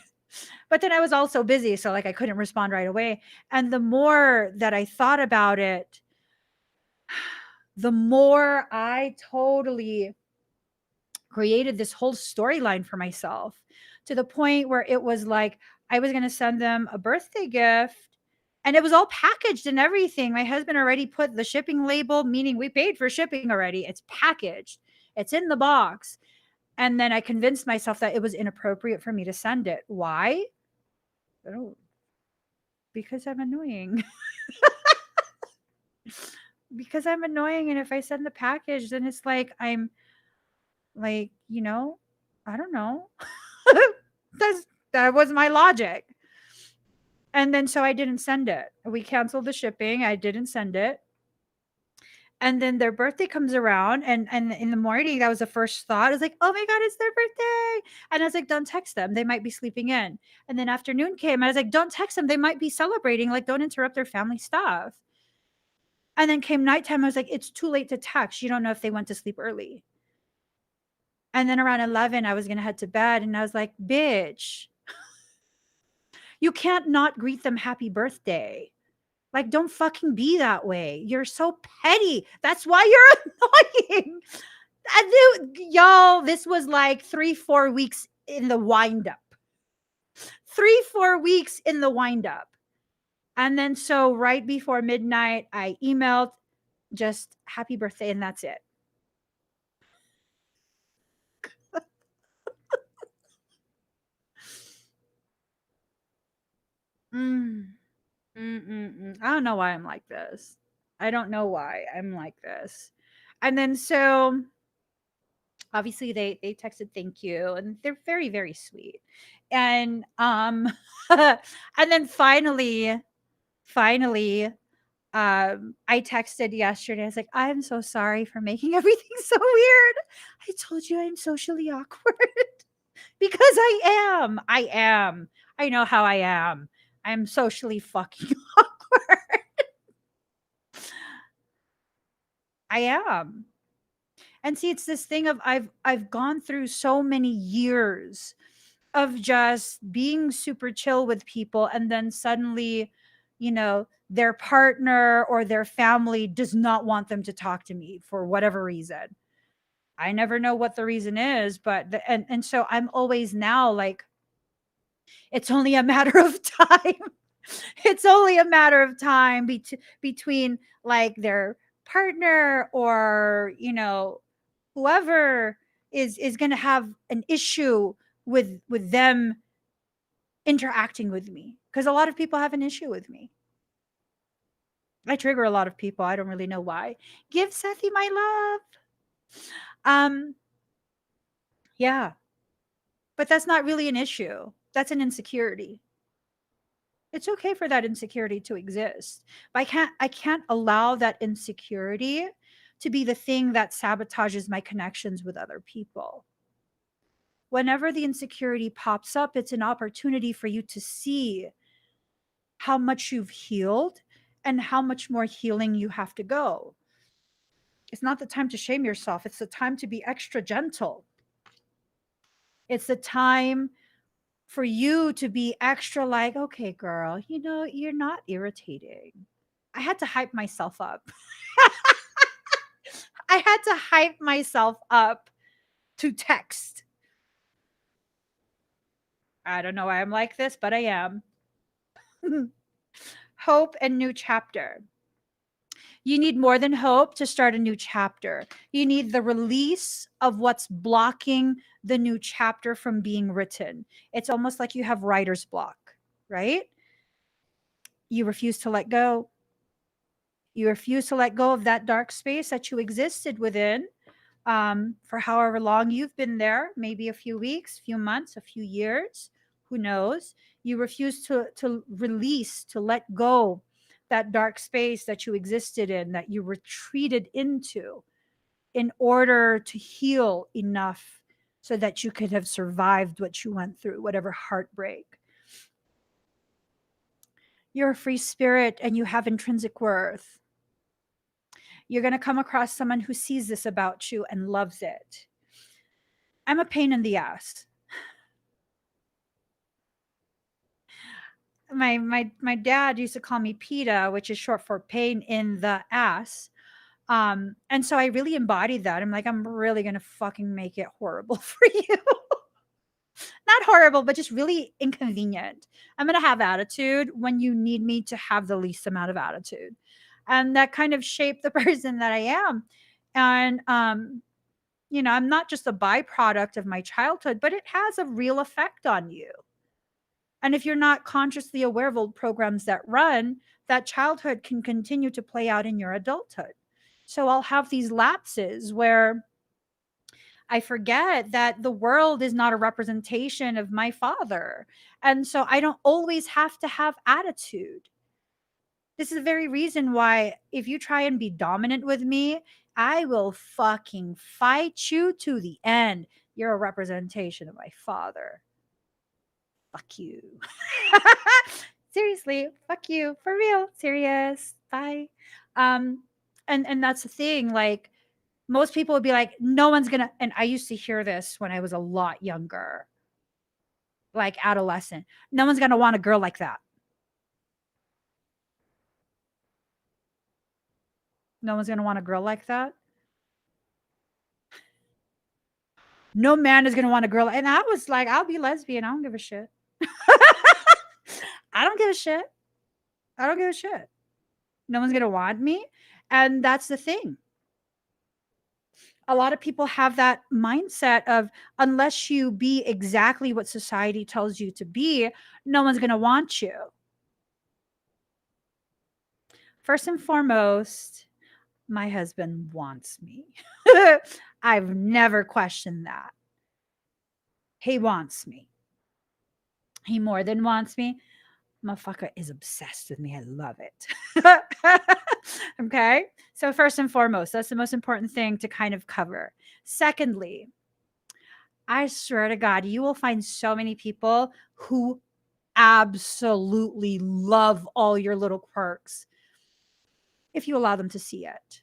But then I was also busy, so like I couldn't respond right away. And the more that I thought about it, the more I totally created this whole storyline for myself, to the point where it was like I was going to send them a birthday gift, and it was all packaged and everything. My husband already put the shipping label, meaning we paid for shipping already. It's packaged, it's in the box. And then I convinced myself that it was inappropriate for me to send it. Why? Oh, because I'm annoying. Because I'm annoying. And if I send the package, then it's like I'm like, I don't know. That's that was my logic. And then so I didn't send it. We canceled the shipping. I didn't send it. And then their birthday comes around, and in the morning, that was the first thought. I was like, oh my God, it's their birthday. And I was like, don't text them. They might be sleeping in. And then afternoon came. I was like, don't text them. They might be celebrating. Like, don't interrupt their family stuff. And then came nighttime. I was like, it's too late to text. You don't know if they went to sleep early. And then around 11, I was going to head to bed. And I was like, bitch, you can't not greet them happy birthday. Like, don't fucking be that way. You're so petty. That's why you're annoying. Y'all, this was like 3-4 weeks in the wind up. 3-4 weeks in the wind up. And then so right before midnight, I emailed just happy birthday, and that's it. Mm. I don't know why I'm like this. I don't know why I'm like this. And then so obviously they texted thank you, and they're very, very sweet. And and then finally I texted yesterday. I was like, I'm so sorry for making everything so weird. I told you I'm socially awkward. Because I am. I know how I am. I'm socially fucking awkward. I am. And see, it's this thing of I've gone through so many years of just being super chill with people, and then suddenly, their partner or their family does not want them to talk to me for whatever reason. I never know what the reason is, but and so I'm always now like, it's only a matter of time. It's only a matter of time between like their partner or whoever is going to have an issue with them interacting with me, because a lot of people have an issue with me. I trigger a lot of people. I don't really know why. Give Sethi my love. Yeah, but that's not really an issue. That's an insecurity. It's okay for that insecurity to exist, but I can't allow that insecurity to be the thing that sabotages my connections with other people. Whenever the insecurity pops up, it's an opportunity for you to see how much you've healed and how much more healing you have to go. It's not the time to shame yourself. It's the time to be extra gentle. It's the time for you to be extra like, okay, girl, you're not irritating. I had to hype myself up. I had to hype myself up to text. I don't know why I'm like this, but I am. Hope and new chapter. You need more than hope to start a new chapter. You need the release of what's blocking the new chapter from being written. It's almost like you have writer's block, right? You refuse to let go. You refuse to let go of that dark space that you existed within, for however long you've been there, maybe a few weeks, few months, a few years, who knows. You refuse to release, to let go that dark space that you existed in, that you retreated into in order to heal enough so that you could have survived what you went through, whatever heartbreak. You're a free spirit and you have intrinsic worth. You're going to come across someone who sees this about you and loves it. I'm a pain in the ass. My dad used to call me PETA, which is short for pain in the ass. And so I really embodied that. I'm like, I'm really gonna fucking make it horrible for you. Not horrible, but just really inconvenient. I'm gonna have attitude when you need me to have the least amount of attitude. And that kind of shaped the person that I am. And I'm not just a byproduct of my childhood, but it has a real effect on you. And if you're not consciously aware of old programs that run, that childhood can continue to play out in your adulthood. So I'll have these lapses where I forget that the world is not a representation of my father. And so I don't always have to have attitude. This is the very reason why, if you try and be dominant with me, I will fucking fight you to the end. You're a representation of my father. Fuck you. Seriously, fuck you. For real. Serious. Bye. Um, and that's the thing. Like, most people would be like, no one's gonna, and I used to hear this when I was a lot younger, like adolescent. No one's gonna want a girl like that. No one's gonna want a girl like that. No man is gonna want a girl. And I was like, I'll be lesbian. I don't give a shit. I don't give a shit. I don't give a shit. No one's gonna want me. And that's the thing. A lot of people have that mindset of, unless you be exactly what society tells you to be, no one's going to want you. First and foremost, my husband wants me. I've never questioned that. He wants me. He more than wants me. Motherfucker is obsessed with me. I love it. Okay. So, first and foremost, that's the most important thing to kind of cover. Secondly, I swear to God, you will find so many people who absolutely love all your little quirks if you allow them to see it.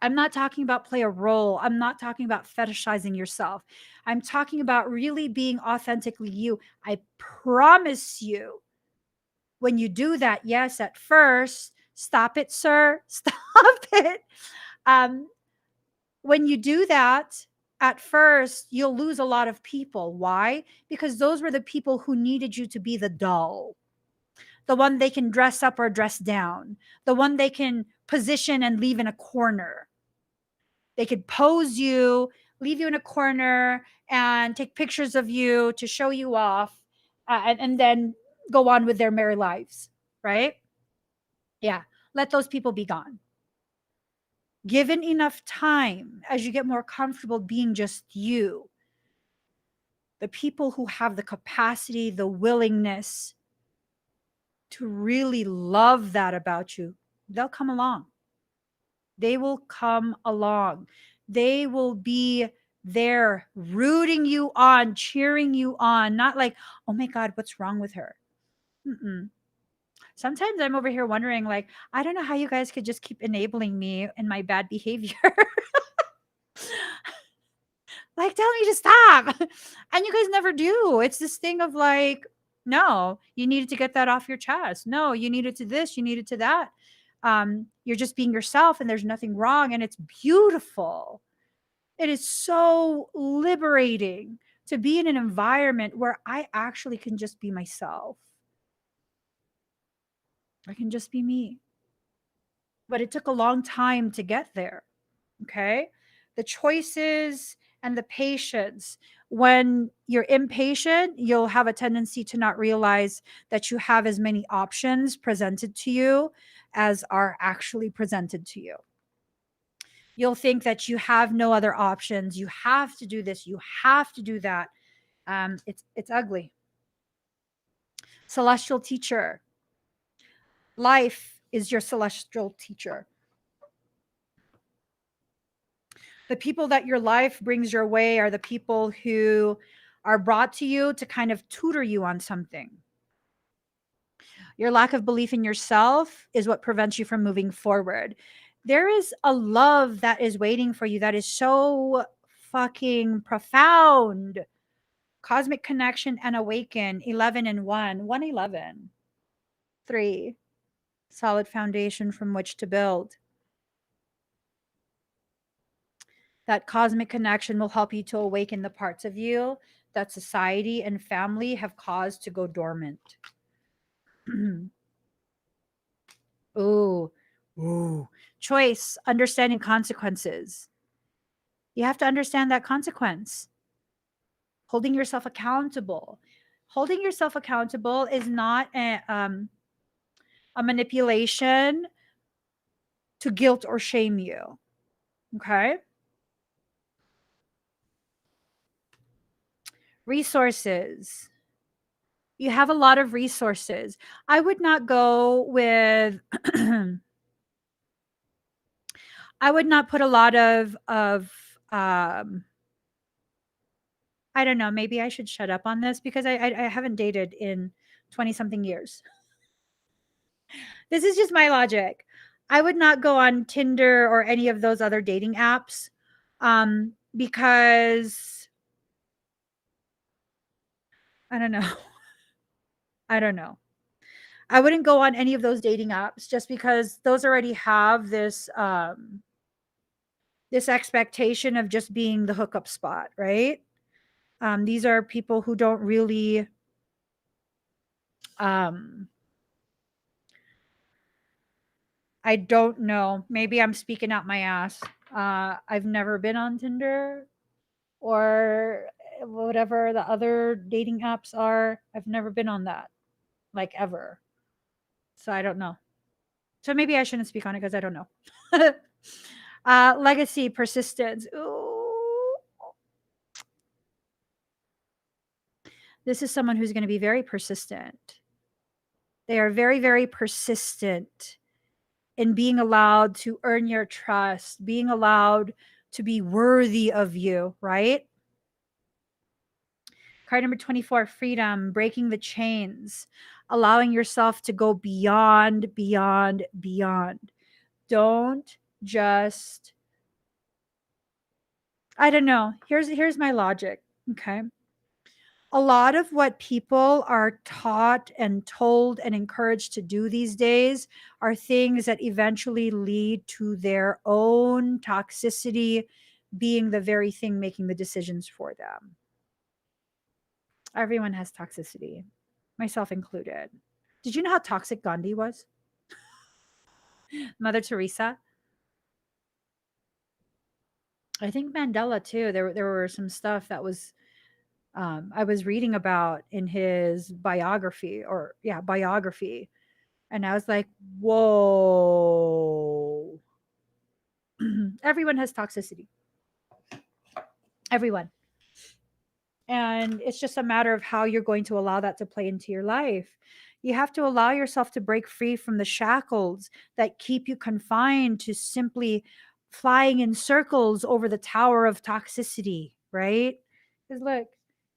I'm not talking about play a role. I'm not talking about fetishizing yourself. I'm talking about really being authentically you. I promise you, when you do that, yes, at first, stop it, sir. Stop it. Um, when you do that, at first, you'll lose a lot of people. Why? Because those were the people who needed you to be the doll, the one they can dress up or dress down, the one they can position and leave in a corner. They could pose you, leave you in a corner, and take pictures of you to show you off, and then go on with their merry lives, right? Yeah, let those people be gone. Given enough time, as you get more comfortable being just you, the people who have the capacity, the willingness to really love that about you, they'll come along. They will come along. They will be there rooting you on, cheering you on, not like, oh my God, what's wrong with her? Mm-mm. Sometimes I'm over here wondering, like, I don't know how you guys could just keep enabling me in my bad behavior. Like, tell me to stop. And you guys never do. It's this thing of like, no, you needed to get that off your chest. No, you needed to this, you needed to that. You're just being yourself and there's nothing wrong. And it's beautiful. It is so liberating to be in an environment where I actually can just be myself. I can just be me. But it took a long time to get there. Okay. The choices and the patience. When you're impatient, you'll have a tendency to not realize that you have as many options presented to you as are actually presented to you. You'll think that you have no other options. You have to do this. You have to do that. It's ugly. Celestial teacher. Life is your celestial teacher. The people that your life brings your way are the people who are brought to you to kind of tutor you on something. Your lack of belief in yourself is what prevents you from moving forward. There is a love that is waiting for you that is so fucking profound. Cosmic connection and awaken 11 and 1, 111. 3. Solid foundation from which to build. That cosmic connection will help you to awaken the parts of you that society and family have caused to go dormant. Ooh, ooh. Choice, understanding consequences. You have to understand that consequence. Holding yourself accountable. Holding yourself accountable is not a manipulation to guilt or shame you. Okay. Resources. You have a lot of resources. I would not go with I would not put a lot of I don't know, maybe I should shut up on this because I haven't dated in 20 something years. This is just my logic. I would not go on Tinder or any of those other dating apps because I don't know. I don't know. I wouldn't go on any of those dating apps just because those already have this expectation of just being the hookup spot, right? These are people who don't really um I don't know. Maybe I'm speaking out my ass. I've never been on Tinder or whatever the other dating apps are. I've never been on that, like ever. So I don't know. So maybe I shouldn't speak on it because I don't know. Legacy, persistence. Ooh. This is someone who's going to be very persistent. They are very, very persistent in being allowed to earn your trust, being allowed to be worthy of you, right? Card number 24, freedom, breaking the chains, allowing yourself to go beyond, beyond, beyond. Don't just, I don't know. Here's my logic, okay? A lot of what people are taught and told and encouraged to do these days are things that eventually lead to their own toxicity being the very thing making the decisions for them. Everyone has toxicity, myself included. Did you know how toxic Gandhi was? Mother Teresa? I think Mandela too. There were some stuff that was I was reading about in his biography, or yeah, biography. And I was like, whoa. Everyone has toxicity. Everyone. And it's just a matter of how you're going to allow that to play into your life. You have to allow yourself to break free from the shackles that keep you confined to simply flying in circles over the tower of toxicity, right? Because look,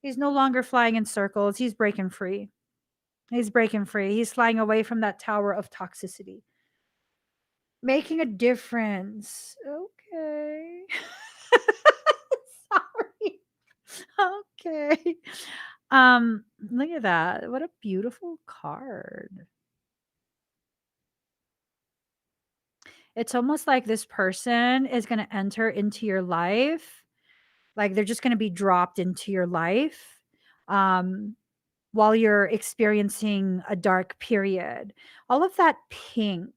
he's no longer flying in circles. He's breaking free. He's breaking free. He's flying away from that tower of toxicity. Making a difference. Okay. Sorry. Okay. Look at that. What a beautiful card. It's almost like this person is going to enter into your life. Like they're just going to be dropped into your life um, while you're experiencing a dark period. All of that pink.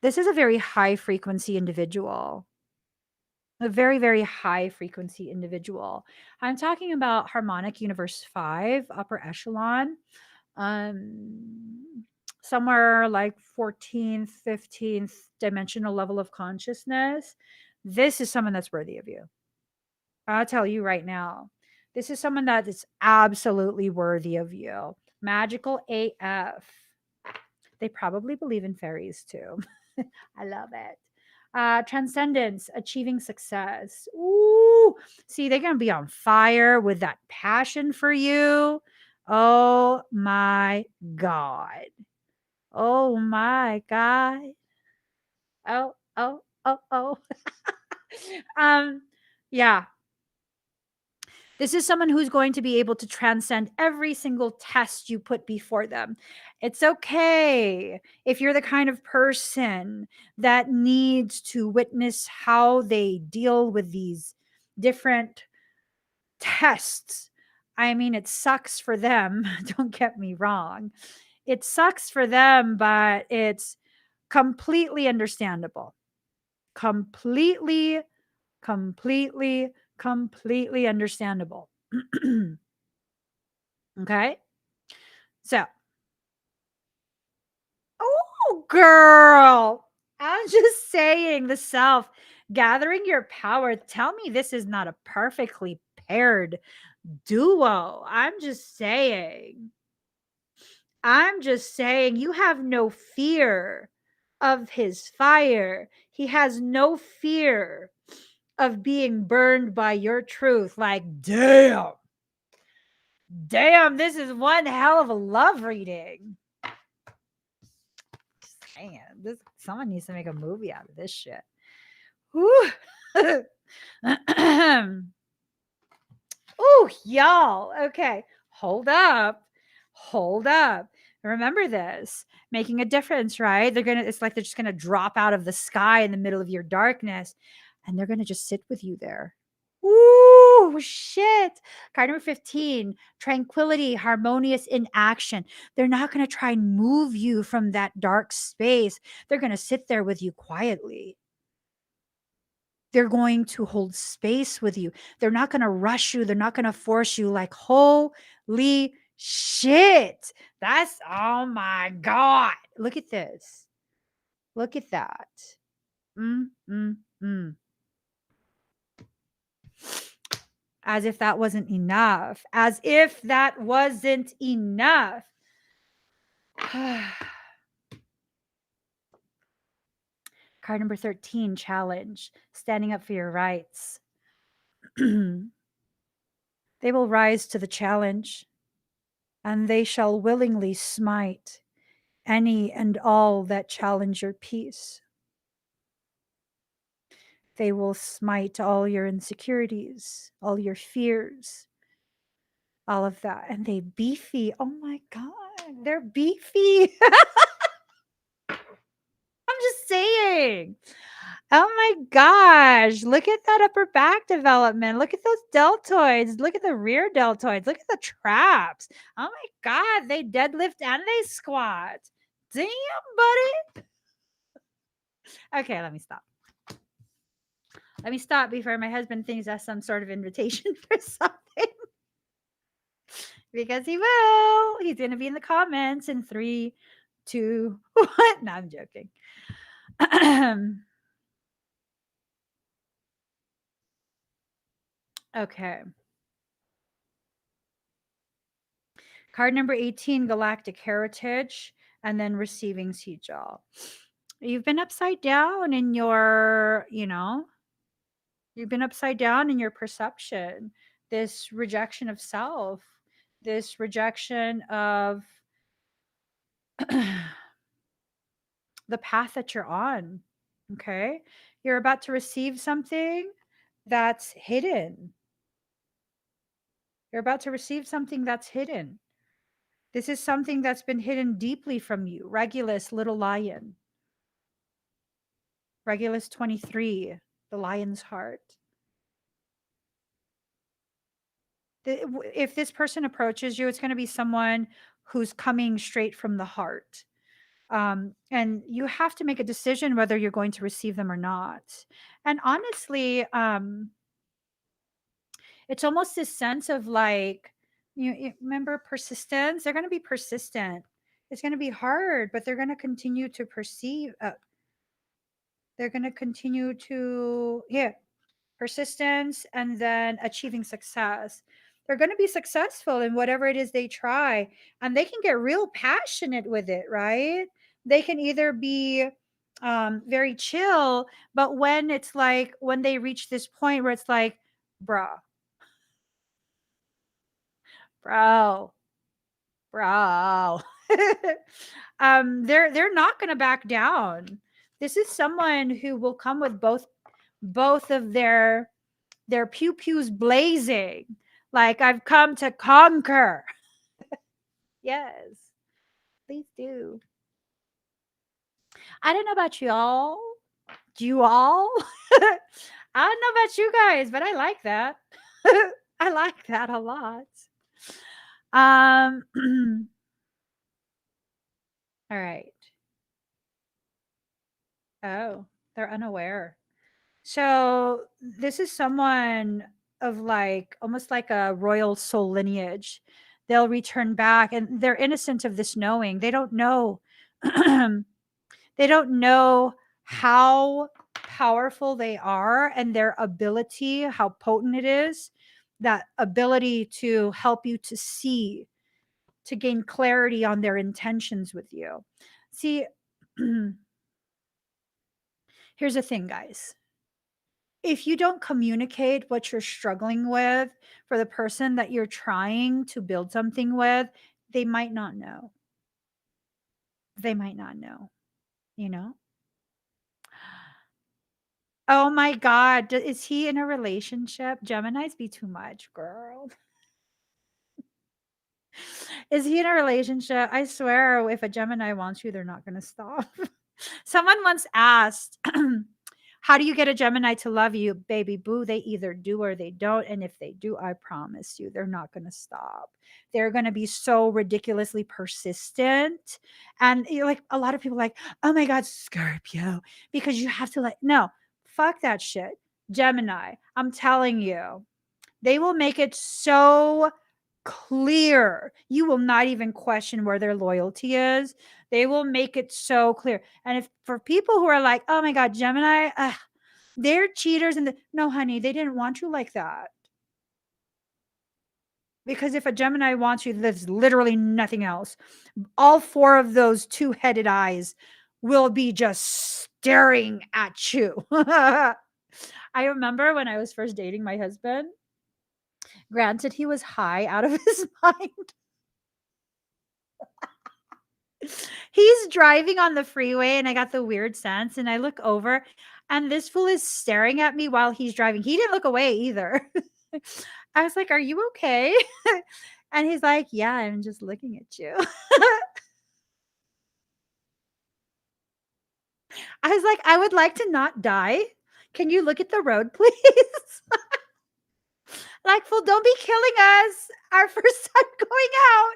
This is a very high frequency individual. A very, very high frequency individual. I'm talking about harmonic universe 5, upper echelon. um Somewhere like 14th 15th dimensional level of consciousness. This is someone that's worthy of you. I'll tell you right now, this is someone that is absolutely worthy of you. Magical AF. They probably believe in fairies too. I love it. Transcendence, achieving success. Ooh, see, they're going to be on fire with that passion for you. Oh my God. Oh my God. Oh, oh, oh, oh. um, yeah, this is someone who's going to be able to transcend every single test you put before them. It's okay if you're the kind of person that needs to witness how they deal with these different tests. I mean, it sucks for them. Don't get me wrong. It sucks for them, but it's completely understandable. Completely, completely, completely understandable. Okay. So, oh, girl, I'm just saying the self gathering your power. Tell me this is not a perfectly paired duo. I'm just saying. I'm just saying you have no fear of his fire. He has no fear of being burned by your truth. Like, damn, this is one hell of a love reading. Man, this someone needs to make a movie out of this shit. Ooh, ooh, y'all. Okay, hold up, hold up. Remember this, making a difference, right? They're gonna. It's like they're just gonna drop out of the sky in the middle of your darkness, and they're gonna just sit with you there. Ooh, shit. Card number 15, tranquility, harmonious in action. They're not going to try and move you from that dark space. They're going to sit there with you quietly. They're going to hold space with you. They're not going to rush you. They're not going to force you. Like, holy shit. That's, oh my God. Look at this. Look at that. Mm, mm, mm. As if that wasn't enough. As if that wasn't enough. Card number 13, challenge, standing up for your rights. They will rise to the challenge, and they shall willingly smite any and all that challenge your peace. They will smite all your insecurities, all your fears, all of that. And they beefy. Oh my God, they're beefy. I'm just saying. Oh my gosh. Look at that upper back development. Look at those deltoids. Look at the rear deltoids. Look at the traps. Oh my God. They deadlift and they squat. Damn, buddy. Okay, let me stop. Let me stop before my husband thinks that's some sort of invitation for something. Because he will. He's going to be in the comments in 3, 2, 1. No, I'm joking. Okay. Card number 18, Galactic Heritage, and then Receiving Sijal. You've been upside down in your, you've been upside down in your perception. This rejection of self, this rejection of the path that you're on. Okay. You're about to receive something that's hidden. You're about to receive something that's hidden. This is something that's been hidden deeply from you. Regulus, little lion. Regulus 23, the lion's heart. If this person approaches you, it's going to be someone who's coming straight from the heart. And you have to make a decision whether you're going to receive them or not. And honestly, it's almost this sense of like, you remember persistence? They're going to be persistent. It's going to be hard, but they're going to continue to perceive. They're going to continue to, yeah, persistence and then achieving success. They're going to be successful in whatever it is they try, and they can get real passionate with it, right? They can either be very chill, but when it's like when they reach this point where it's like, bro, bro, bro, they're not gonna back down. This is someone who will come with both of their pew pews blazing. Like, I've come to conquer. Yes, please do. I don't know about y'all. Do you all? I don't know about you guys, but I like that. I like that a lot. Um all right. Oh, they're unaware. So this is someone of like almost like a royal soul lineage. They'll return back and they're innocent of this knowing. They don't know. They don't know how powerful they are and their ability, how potent it is, that ability to help you to see, to gain clarity on their intentions with you. See, here's the thing, guys. If you don't communicate what you're struggling with for the person that you're trying to build something with, they might not know. They might not know, you know? Oh my God. Is he in a relationship? Geminis be too much, girl. Is he in a relationship? I swear, if a Gemini wants you, they're not going to stop. Someone once asked, how do you get a Gemini to love you? Baby boo, they either do or they don't. And if they do, I promise you, they're not going to stop. They're going to be so ridiculously persistent. And like a lot of people like, oh my God, Scorpio, because you have to like, no, fuck that shit. Gemini, I'm telling you, they will make it so clear. You will not even question where their loyalty is. They will make it so clear. And if for people who are like, oh my God, Gemini, they're cheaters. And no, honey, they didn't want you like that. Because if a Gemini wants you, there's literally nothing else. All four of those two-headed eyes will be just staring at you. I remember when I was first dating my husband, granted, he was high out of his mind. He's driving on the freeway and I got the weird sense and I look over and this fool is staring at me while he's driving. He didn't look away either. I was like, "Are you okay?" And he's like, "Yeah, I'm just looking at you." I was like, "I would like to not die. Can you look at the road, please?" Like, "Fool, don't be killing us. Our first time going out."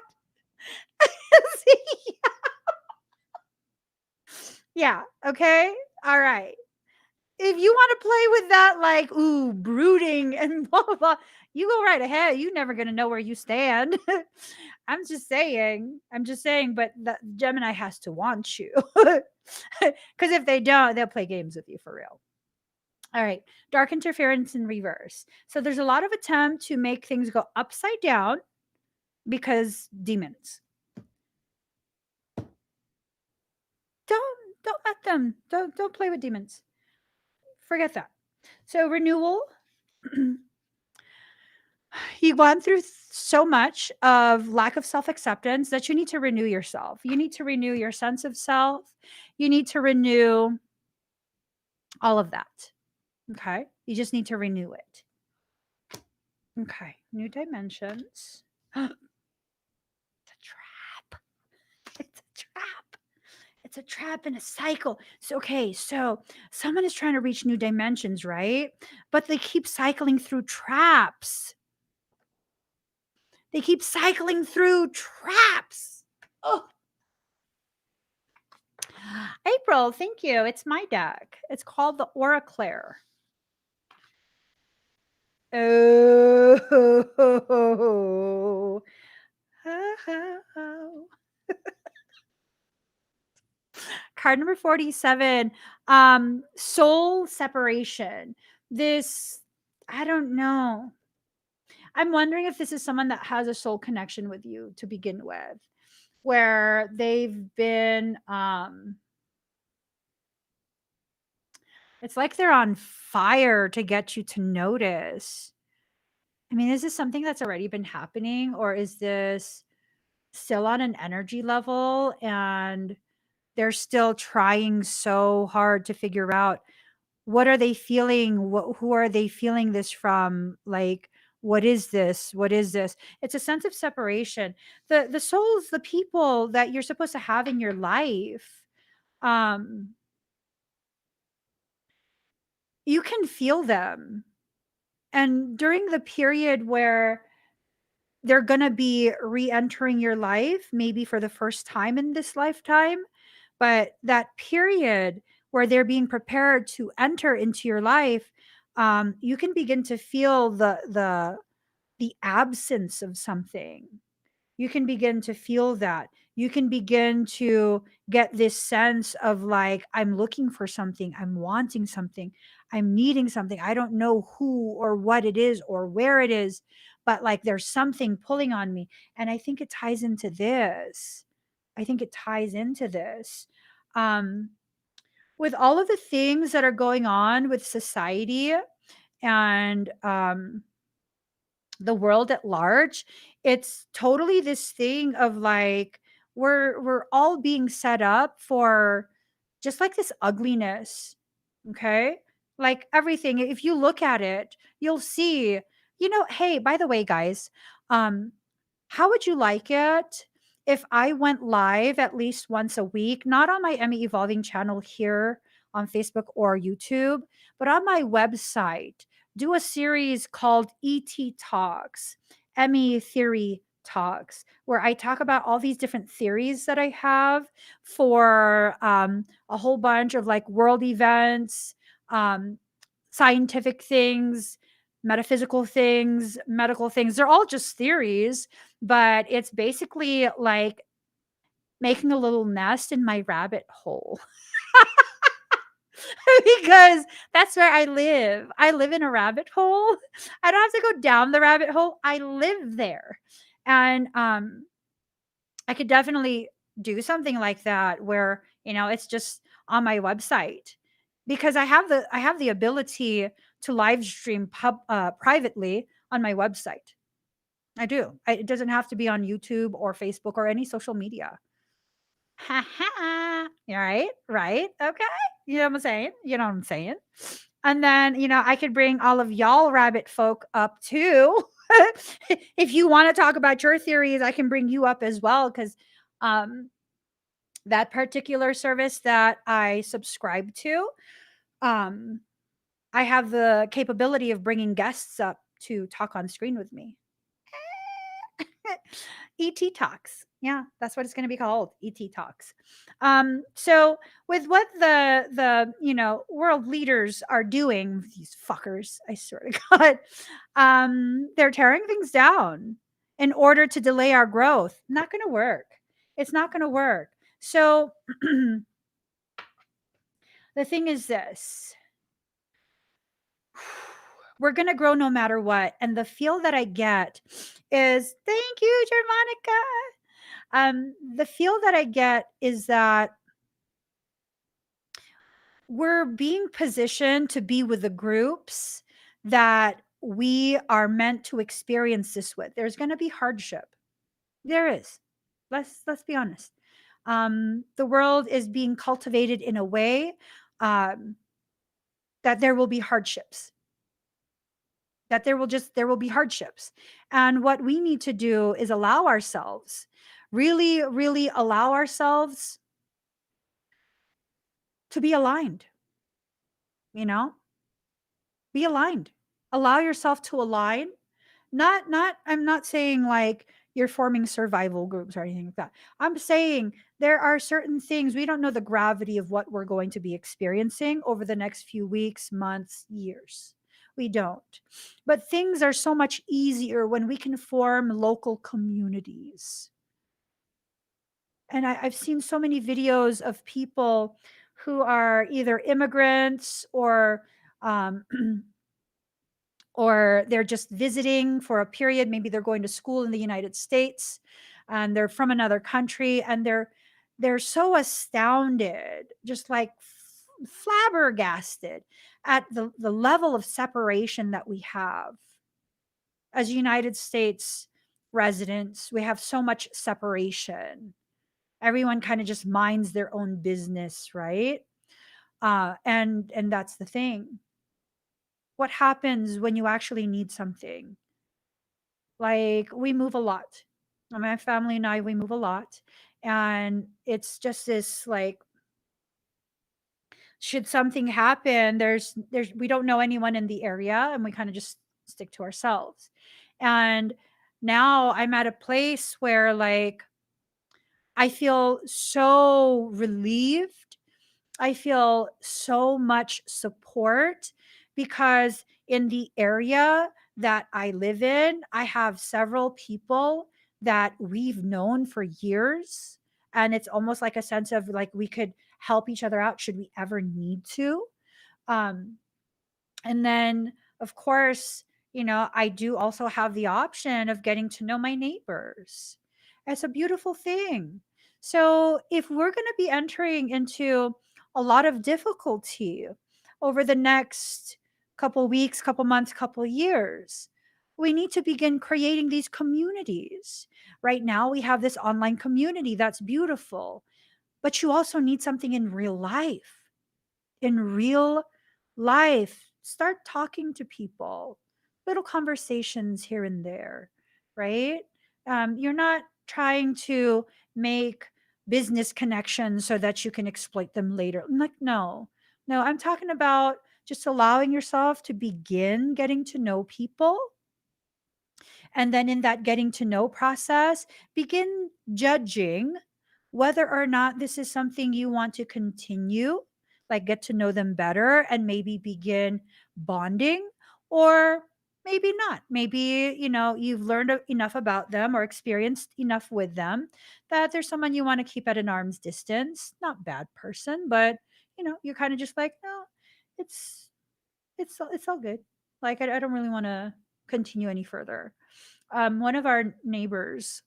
See? Yeah, okay? All right. If you want to play with that, like, ooh, brooding and blah, blah, blah, you go right ahead. You're never going to know where you stand. I'm just saying. I'm just saying, but the Gemini has to want you. Because if they don't, they'll play games with you for real. All right. Dark interference in reverse. So there's a lot of attempt to make things go upside down because demons. Don't let them. Don't play with demons. Forget that. So renewal. You went through so much of lack of self-acceptance that you need to renew yourself. You need to renew your sense of self. You need to renew all of that. Okay? You just need to renew it. Okay. New dimensions. It's a trap. It's a trap. It's a trap and a cycle. So, okay, so someone is trying to reach new dimensions, right? But they keep cycling through traps. They keep cycling through traps. Oh, April, thank you. It's my deck. It's called the Aura Claire. Oh. Card number 47, soul separation. This, I don't know. I'm wondering if this is someone that has a soul connection with you to begin with. where they've been it's like they're on fire to get you to notice. I mean, is this something that's already been happening, or is this still on an energy level and they're still trying so hard to figure out what are they feeling? Who are they feeling this from? Like, what is this? What is this? It's a sense of separation. The souls, the people that you're supposed to have in your life, um, you can feel them. And during the period where they're going to be re-entering your life, maybe for the first time in this lifetime, but that period where they're being prepared to enter into your life, you can begin to feel the absence of something. You can begin to feel that. You can begin to get this sense of like, I'm looking for something, I'm wanting something, I'm needing something. I don't know who or what it is or where it is, but like there's something pulling on me. And I think it ties into this. I think it ties into this. Um, with all of the things that are going on with society and the world at large, it's totally this thing of like we're all being set up for just like this ugliness. Okay, like everything, if you look at it, you'll see, hey, by the way, guys, um how would you like it if I went live at least once a week, not on my Emmy Evolving channel here on Facebook or YouTube, but on my website? Do a series called ET Talks, Emmy Theory Talks, where I talk about all these different theories that I have for a whole bunch of like world events, um, scientific things, metaphysical things, medical things. They're all just theories, but it's basically like making a little nest in my rabbit hole because that's where I live. I live in a rabbit hole. I don't have to go down the rabbit hole. I live there. And I could definitely do something like that where, it's just on my website because I have the ability to live stream privately on my website. I do. It doesn't have to be on YouTube or Facebook or any social media. Ha ha. Right? Right? Okay. You know what I'm saying? You know what I'm saying? And then, I could bring all of y'all rabbit folk up too. If you want to talk about your theories, I can bring you up as well because um that particular service that I subscribe to, um I have the capability of bringing guests up to talk on screen with me. ET Talks. Yeah, that's what it's going to be called. ET Talks. So with what the world leaders are doing, these fuckers, I swear to God, they're tearing things down in order to delay our growth. Not going to work. It's not going to work. So the thing is this. We're going to grow no matter what. And the feel that I get is thank you, Germanica. The feel that I get is that we're being positioned to be with the groups that we are meant to experience this with. There's going to be hardship. There is. Let's be honest. The world is being cultivated in a way um, that there will be hardships. That there will be hardships, and what we need to do is allow ourselves, really, really allow ourselves to be aligned. You know, be aligned. Allow yourself to align. Not I'm not saying like you're forming survival groups or anything like that. I'm saying there are certain things we don't know the gravity of what we're going to be experiencing over the next few weeks, months, years. We don't. But things are so much easier when we can form local communities. And I've seen so many videos of people who are either immigrants um, or they're just visiting for a period. Maybe they're going to school in the United States. and they're from another country, and they're so astounded, just like flabbergasted at the level of separation that we have as United States residents. We have so much separation. Everyone kind of just minds their own business, right? And that's the thing. What happens when you actually need something? Like, we move a lot. My family and I, we move a lot, and it's just this, like, should something happen, there's we don't know anyone in the area, and we kind of just stick to ourselves. And now I'm at a place where, like, I feel so relieved. I feel so much support because in the area that I live in, I have several people that we've known for years. And it's almost like a sense of, like, we could help each other out should we ever need to. Um, and then, of course, I do also have the option of getting to know my neighbors. It's a beautiful thing. So, if we're going to be entering into a lot of difficulty over the next couple weeks, couple months, couple years, we need to begin creating these communities. Right now, we have this online community that's beautiful, but you also need something in real life. In real life, start talking to people, little conversations here and there, right? You're not trying to make business connections so that you can exploit them later. I'm like, no, no, I'm talking about just allowing yourself to begin getting to know people, and then in that getting to know process, begin judging whether or not this is something you want to continue, like get to know them better and maybe begin bonding, or maybe not. Maybe, you've learned enough about them or experienced enough with them that there's someone you want to keep at an arm's distance. Not bad person, but you're kind of just like, no, it's it's all good. Like, I don't really want to continue any further. One of our neighbors,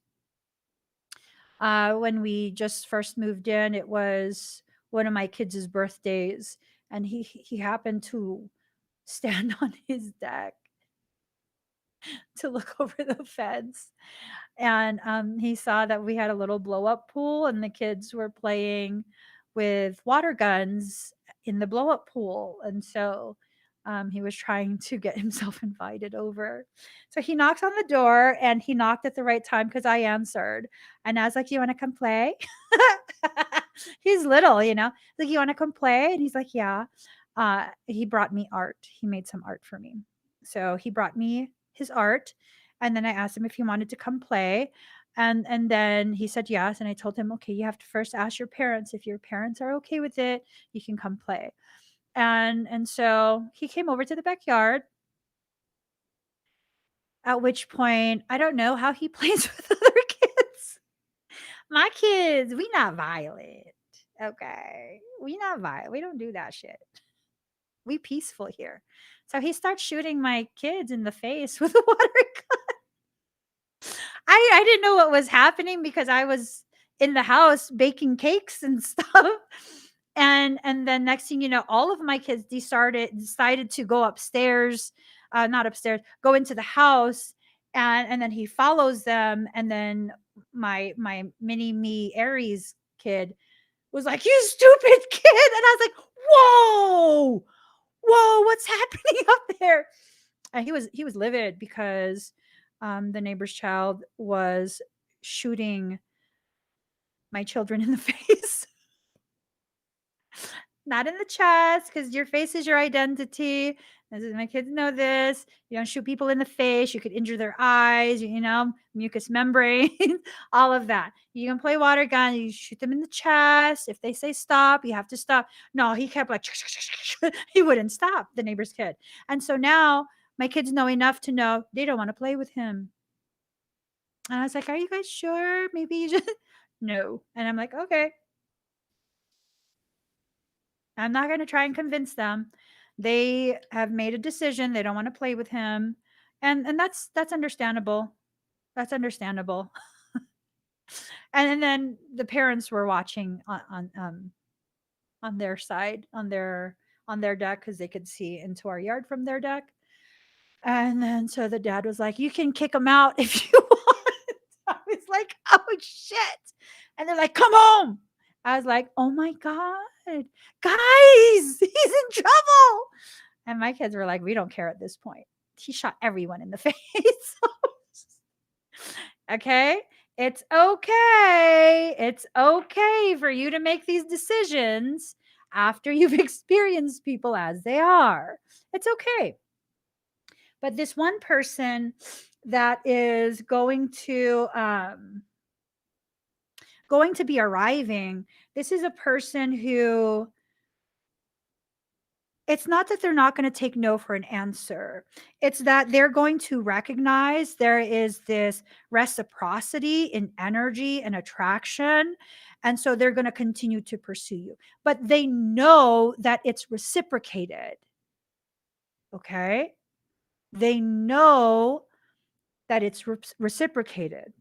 when we just first moved in, it was one of my kids' birthdays, and he happened to stand on his deck to look over the fence, and he saw that we had a little blow up pool, and the kids were playing with water guns in the blow up pool. And so he was trying to get himself invited over. So he knocks on the door, and he knocked at the right time because I answered. And I was like, "You want to come play?" He's little, like, "You want to come play?" And he's like, "Yeah." He brought me art. He made some art for me. So he brought me his art, and then I asked him if he wanted to come play. And then he said yes. And I told him, okay, you have to first ask your parents. If your parents are okay with it, you can come play. And so he came over to the backyard, at which point I don't know how he plays with other kids. My kids, we not violent. Okay. We not violent. We don't do that shit. We peaceful here. So he starts shooting my kids in the face with a water gun. I didn't know what was happening because I was in the house baking cakes and stuff. And then next thing you know, all of my kids decided to go upstairs, not upstairs, go into the house, and then he follows them, and then my mini me Aries kid was like, "You stupid kid," and I was like, "Whoa, whoa, what's happening up there?" And he was livid because the neighbor's child was shooting my children in the face. Not in the chest, because your face is your identity. My kids know this. You don't shoot people in the face. You could injure their eyes, mucous membrane, all of that. You can play water gun. You shoot them in the chest. If they say stop, you have to stop. No, he kept like, he wouldn't stop, the neighbor's kid. And so now my kids know enough to know they don't want to play with him. And I was like, "Are you guys sure? Maybe you just no." And I'm like, "Okay, I'm not gonna try and convince them. They have made a decision. They don't wanna play with him." And that's understandable. That's understandable. And then the parents were watching on their side, on their deck, because they could see into our yard from their deck. And then so the dad was like, "You can kick him out if you want." I was like, "Oh shit!" And they're like, "Come home." I was like, "Oh my god, guys, he's in trouble!" And my kids were like, "We don't care at this point. He shot everyone in the face." Okay, it's okay. It's okay for you to make these decisions after you've experienced people as they are. It's okay. But this one person that is going to be arriving, this is a person who, it's not that they're not going to take no for an answer. It's that they're going to recognize there is this reciprocity in energy and attraction. And so they're going to continue to pursue you. But they know that it's reciprocated. Okay. They know that it's reciprocated.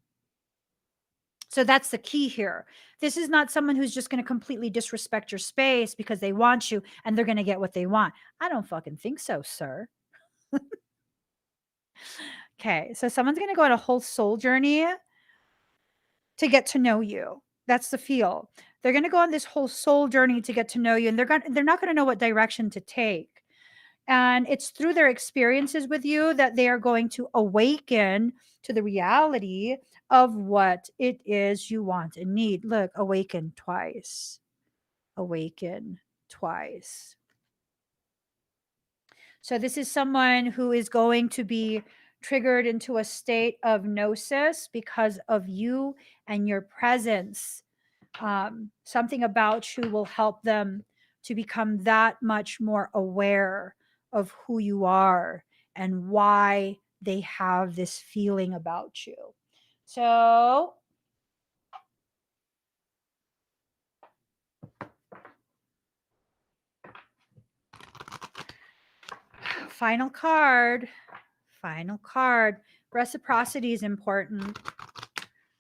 So that's the key here. This is not someone who's just going to completely disrespect your space because they want you and they're going to get what they want. I don't fucking think so, sir. Okay, so someone's going to go on a whole soul journey to get to know you. That's the feel. They're going to go on this whole soul journey to get to know you, and they're not going to know what direction to take. And it's through their experiences with you that they are going to awaken to the reality of what it is you want and need. Look, awaken twice. Awaken twice. So, this is someone who is going to be triggered into a state of gnosis because of you and your presence. Something about you will help them to become that much more aware of who you are and why they have this feeling about you. So, final card. Final card. Reciprocity is important.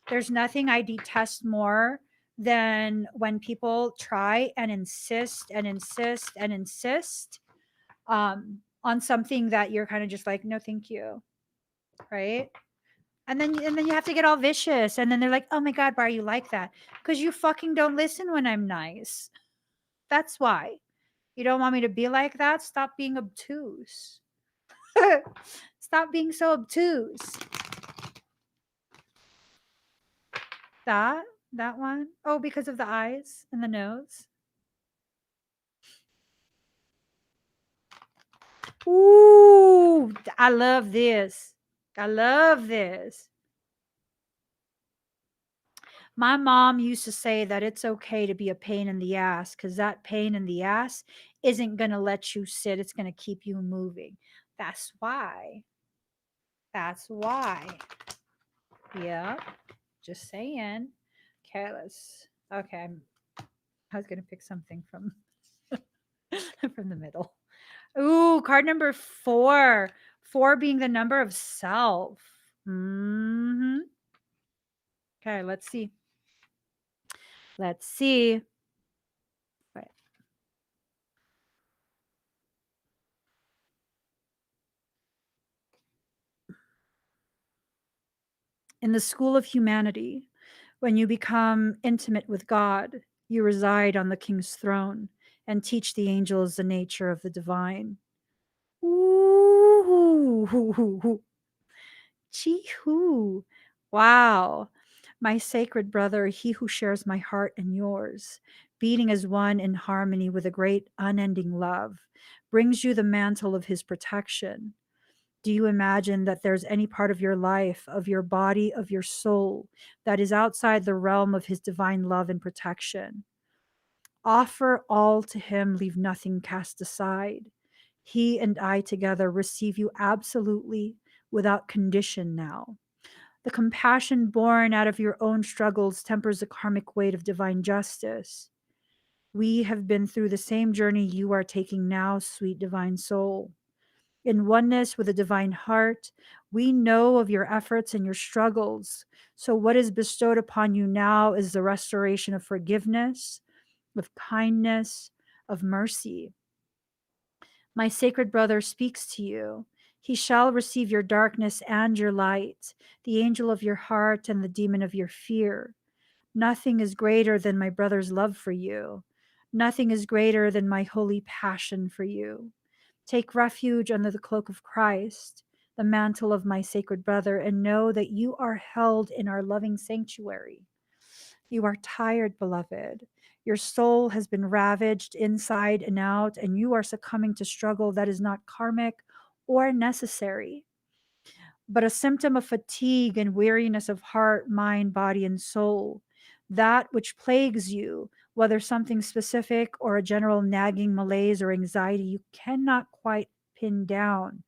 There's nothing I detest more than when people try and insist and insist and insist on something that you're kind of just like, no, thank you, right? And then you have to get all vicious, and then they're like, oh my god, why are you like that? Because you fucking don't listen when I'm nice. That's why. You don't want me to be like that? Stop being obtuse. Stop being so obtuse. That that one? Oh, because of the eyes and the nose. Ooh, I love this. I love this. My mom used to say that it's okay to be a pain in the ass because that pain in the ass isn't going to let you sit. It's going to keep you moving. That's why. That's why. Yeah. Just saying. Careless. Okay. I was going to pick something from from the middle. Ooh, card number 4. 4 being the number of self. Okay, let's see. Let's see. Right. In the school of humanity, when you become intimate with God, you reside on the king's throne and teach the angels the nature of the divine. Ooh. Chee-hoo. Wow. My sacred brother, he who shares my heart and yours, beating as one in harmony with a great unending love, brings you the mantle of his protection. Do you imagine that there's any part of your life, of your body, of your soul, that is outside the realm of his divine love and protection? Offer all to him, leave nothing cast aside. He and I together receive you absolutely without condition now. The compassion born out of your own struggles tempers the karmic weight of divine justice. We have been through the same journey you are taking now, sweet divine soul. in oneness with the divine heart. We know of your efforts and your struggles. So, what is bestowed upon you now is the restoration of forgiveness, of kindness, of mercy. My sacred brother speaks to you. He shall receive your darkness and your light, the angel of your heart and the demon of your fear. Nothing is greater than my brother's love for you. Nothing is greater than my holy passion for you. Take refuge under the cloak of Christ, the mantle of my sacred brother, and know that you are held in our loving sanctuary. You are tired, beloved. Your soul has been ravaged inside and out, and you are succumbing to struggle that is not karmic or necessary, but a symptom of fatigue and weariness of heart, mind, body, and soul. That which plagues you, whether something specific or a general nagging malaise or anxiety you cannot quite pin down,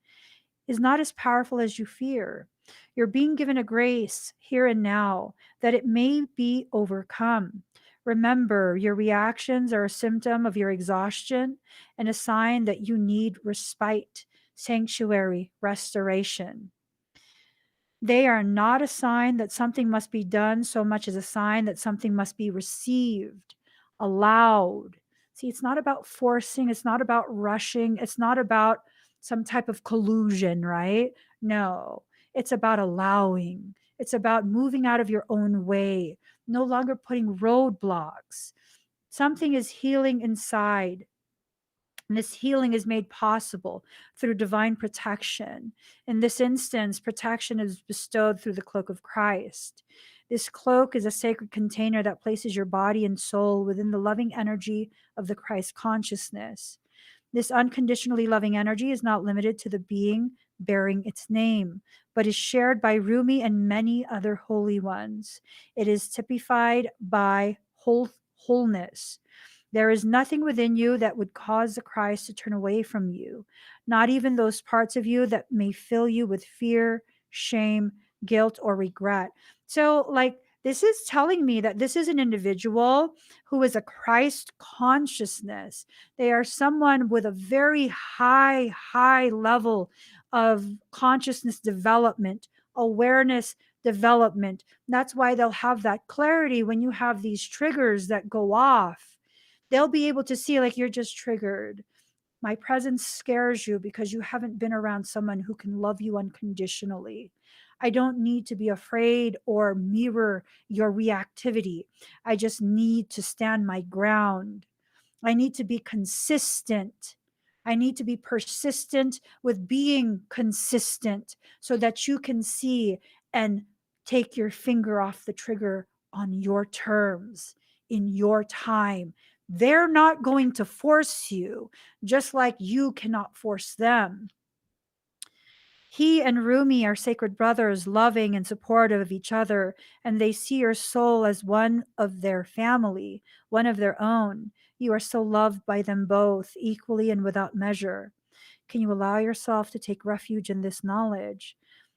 is not as powerful as you fear. You're being given a grace here and now that it may be overcome. Remember, your reactions are a symptom of your exhaustion and a sign that you need respite, sanctuary, restoration. They are not a sign that something must be done so much as a sign that something must be received, allowed. See, it's not about forcing, it's not about rushing, it's not about some type of collusion, right? No, it's about allowing. It's about moving out of your own way, no longer putting roadblocks. Something is healing inside, and this healing is made possible through divine protection. In this instance, protection is bestowed through the cloak of Christ. This cloak is a sacred container that places your body and soul within the loving energy of the Christ consciousness. This unconditionally loving energy is not limited to the being bearing its name, but is shared by Rumi and many other holy ones. It is typified by wholeness. There is nothing within you that would cause the Christ to turn away from you, not even those parts of you that may fill you with fear, shame, guilt, or regret. So, like, this is telling me that this is an individual who is a Christ consciousness. They are someone with a very high level of consciousness development, awareness development. That's why they'll have that clarity when you have these triggers that go off. They'll be able to see, like, you're just triggered. My presence scares you because you haven't been around someone who can love you unconditionally. I don't need to be afraid or mirror your reactivity. I just need to stand my ground. I need to be consistent. I need to be persistent with being consistent so that you can see and take your finger off the trigger on your terms, in your time. They're not going to force you, just like you cannot force them. He and Rumi are sacred brothers, loving and supportive of each other, and they see your soul as one of their family, one of their own. You are so loved by them both, equally and without measure. Can you allow yourself to take refuge in this knowledge,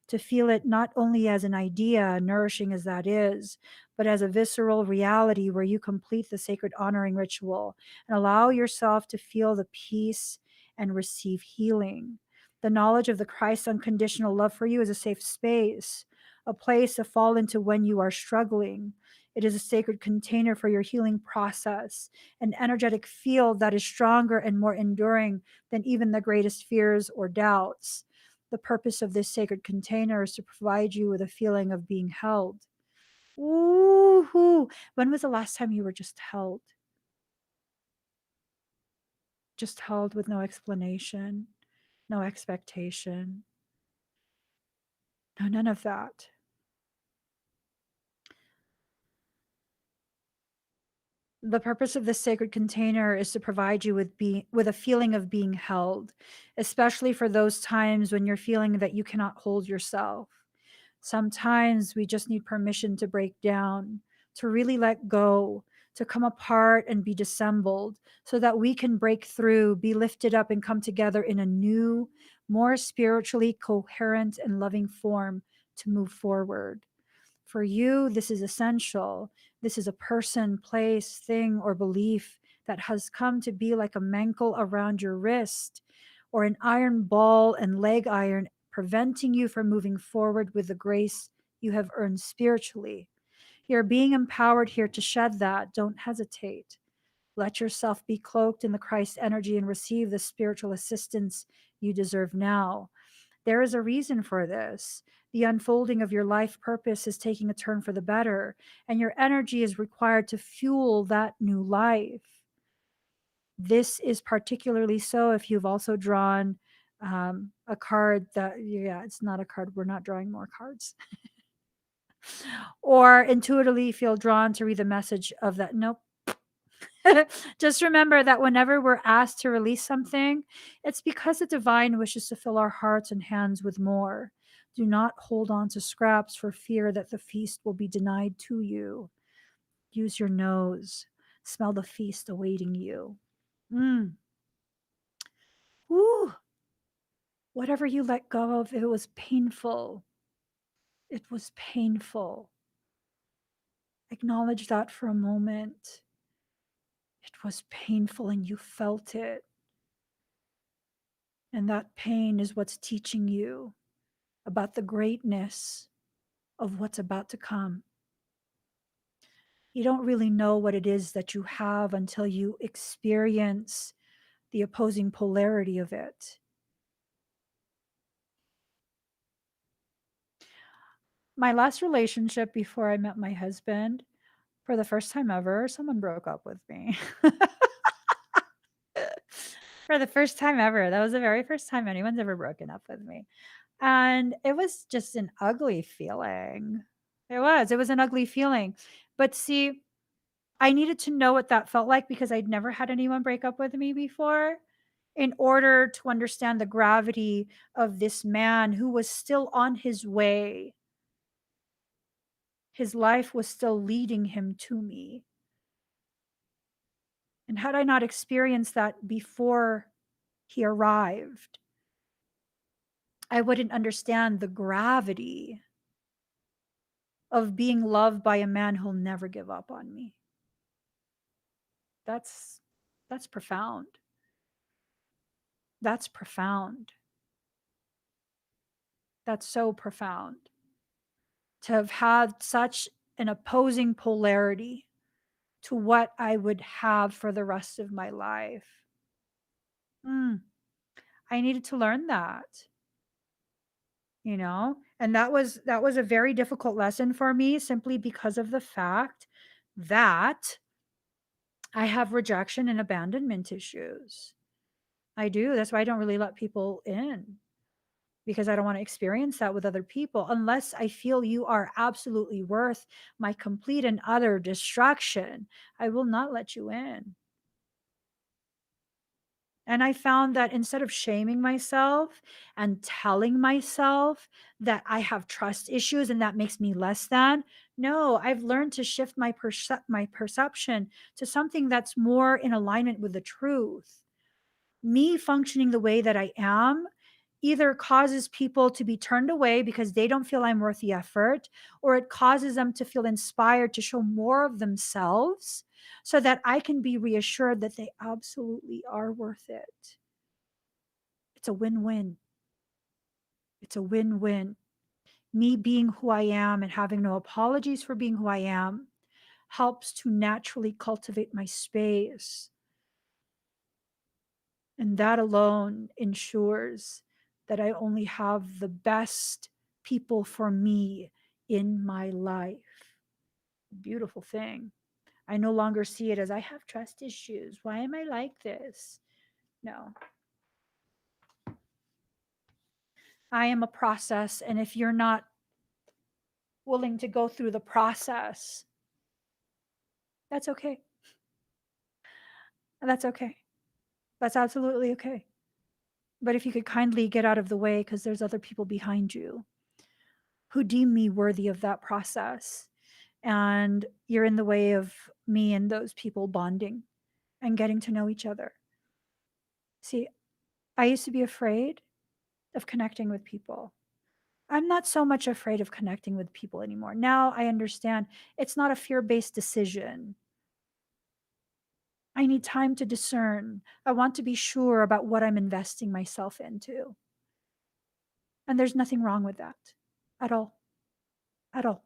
to feel it not only as an idea, nourishing as that is, but as a visceral reality where you complete the sacred honoring ritual and allow yourself to feel the peace and receive healing? The knowledge of the Christ's unconditional love for you is a safe space, a place to fall into when you are struggling. It is a sacred container for your healing process, an energetic field that is stronger and more enduring than even the greatest fears or doubts. The purpose of this sacred container is to provide you with a feeling of being held. Ooh, when was the last time you were just held? Just held with no explanation, no expectation, no, none of that. The purpose of this sacred container is to provide you with a feeling of being held, especially for those times when you're feeling that you cannot hold yourself. Sometimes we just need permission to break down, to really let go, to come apart and be dissembled so that we can break through, be lifted up, and come together in a new, more spiritually coherent and loving form to move forward. For you, this is essential. This is a person, place, thing, or belief that has come to be like a mantle around your wrist. or an iron ball and leg iron preventing you from moving forward with the grace you have earned spiritually. You're being empowered here to shed that. Don't hesitate. Let yourself be cloaked in the Christ energy and receive the spiritual assistance you deserve now. There is a reason for this. The unfolding of your life purpose is taking a turn for the better, and your energy is required to fuel that new life. This is particularly so if you've also drawn a card that, yeah, it's not a card. We're not drawing more cards. Or intuitively feel drawn to read the message of that. Nope. Just remember that whenever we're asked to release something, it's because the divine wishes to fill our hearts and hands with more. Do not hold on to scraps for fear that the feast will be denied to you. Use your nose. Smell the feast awaiting you. Mm. Woo. Whatever you let go of, it was painful. It was painful. Acknowledge that for a moment. It was painful and you felt it. And that pain is what's teaching you about the greatness of what's about to come. You don't really know what it is that you have until you experience the opposing polarity of it. My last relationship before I met my husband, for the first time ever, someone broke up with me. For the first time ever. That was the very first time anyone's ever broken up with me. And it was just an ugly feeling. It was an ugly feeling. But see, I needed to know what that felt like because I'd never had anyone break up with me before in order to understand the gravity of this man who was still on his way. His life was still leading him to me. And had I not experienced that before he arrived, I wouldn't understand the gravity of being loved by a man who'll never give up on me. That's that's profound. That's profound. That's so profound. To have had such an opposing polarity to what I would have for the rest of my life. Mm, I needed to learn that, you know? And that was a very difficult lesson for me simply because of the fact that I have rejection and abandonment issues. I do. That's why I don't really let people in because I don't want to experience that with other people unless I feel you are absolutely worth my complete and utter destruction. I will not let you in. And I found that instead of shaming myself and telling myself that I have trust issues and that makes me less than, no, I've learned to shift my perception to something that's more in alignment with the truth. Me functioning the way that I am either causes people to be turned away because they don't feel I'm worth the effort, or it causes them to feel inspired to show more of themselves so that I can be reassured that they absolutely are worth it. It's a win win. It's a win win. Me being who I am and having no apologies for being who I am helps to naturally cultivate my space. And that alone ensures that I only have the best people for me in my life. Beautiful thing. I no longer see it as I have trust issues. Why am I like this? No, I am a process. And if you're not willing to go through the process, that's okay. That's okay. That's absolutely okay. But if you could kindly get out of the way because there's other people behind you who deem me worthy of that process. And you're in the way of me and those people bonding and getting to know each other. See, I used to be afraid of connecting with people. I'm not so much afraid of connecting with people anymore. Now I understand it's not a fear based decision. I need time to discern. I want to be sure about what I'm investing myself into. And there's nothing wrong with that at all. At all.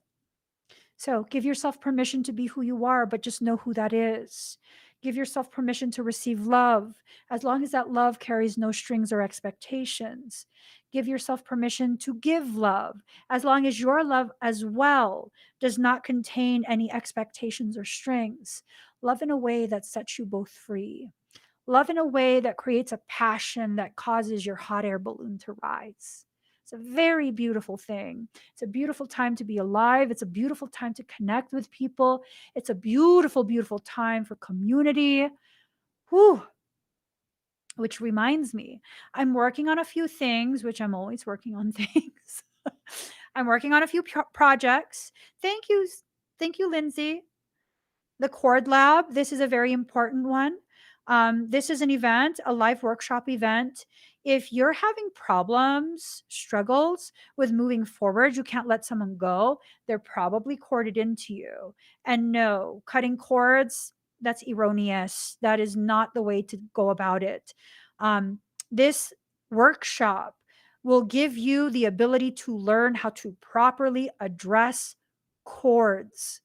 So give yourself permission to be who you are, but just know who that is. Give yourself permission to receive love, as long as that love carries no strings or expectations. Give yourself permission to give love, as long as your love as well does not contain any expectations or strings. Love in a way that sets you both free. Love in a way that creates a passion that causes your hot air balloon to rise. It's a very beautiful thing. It's a beautiful time to be alive. It's a beautiful time to connect with people. It's a beautiful, beautiful time for community. Whew. Which reminds me, I'm working on a few things, which I'm always working on things. I'm working on a few projects. Thank you. Thank you, Lindsay. The Chord Lab, this is a very important one. This is an event, a live workshop event. If you're having problems, struggles with moving forward, you can't let someone go, they're probably corded into you. And no, cutting cords, that's erroneous. That is not the way to go about it. This workshop will give you the ability to learn how to properly address cords.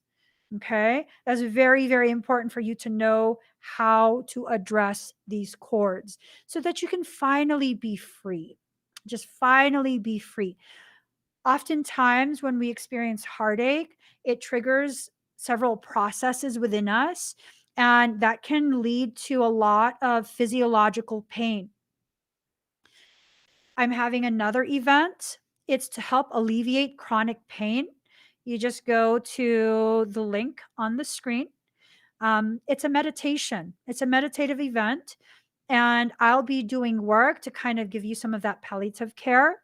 Okay. That's very, very important for you to know how to address these cords so that you can finally be free. Just finally be free. Oftentimes, when we experience heartache, it triggers several processes within us, and that can lead to a lot of physiological pain. I'm having another event. It's to help alleviate chronic pain. You just go to the link on the screen. It's a meditation, it's a meditative event. And I'll be doing work to kind of give you some of that palliative care.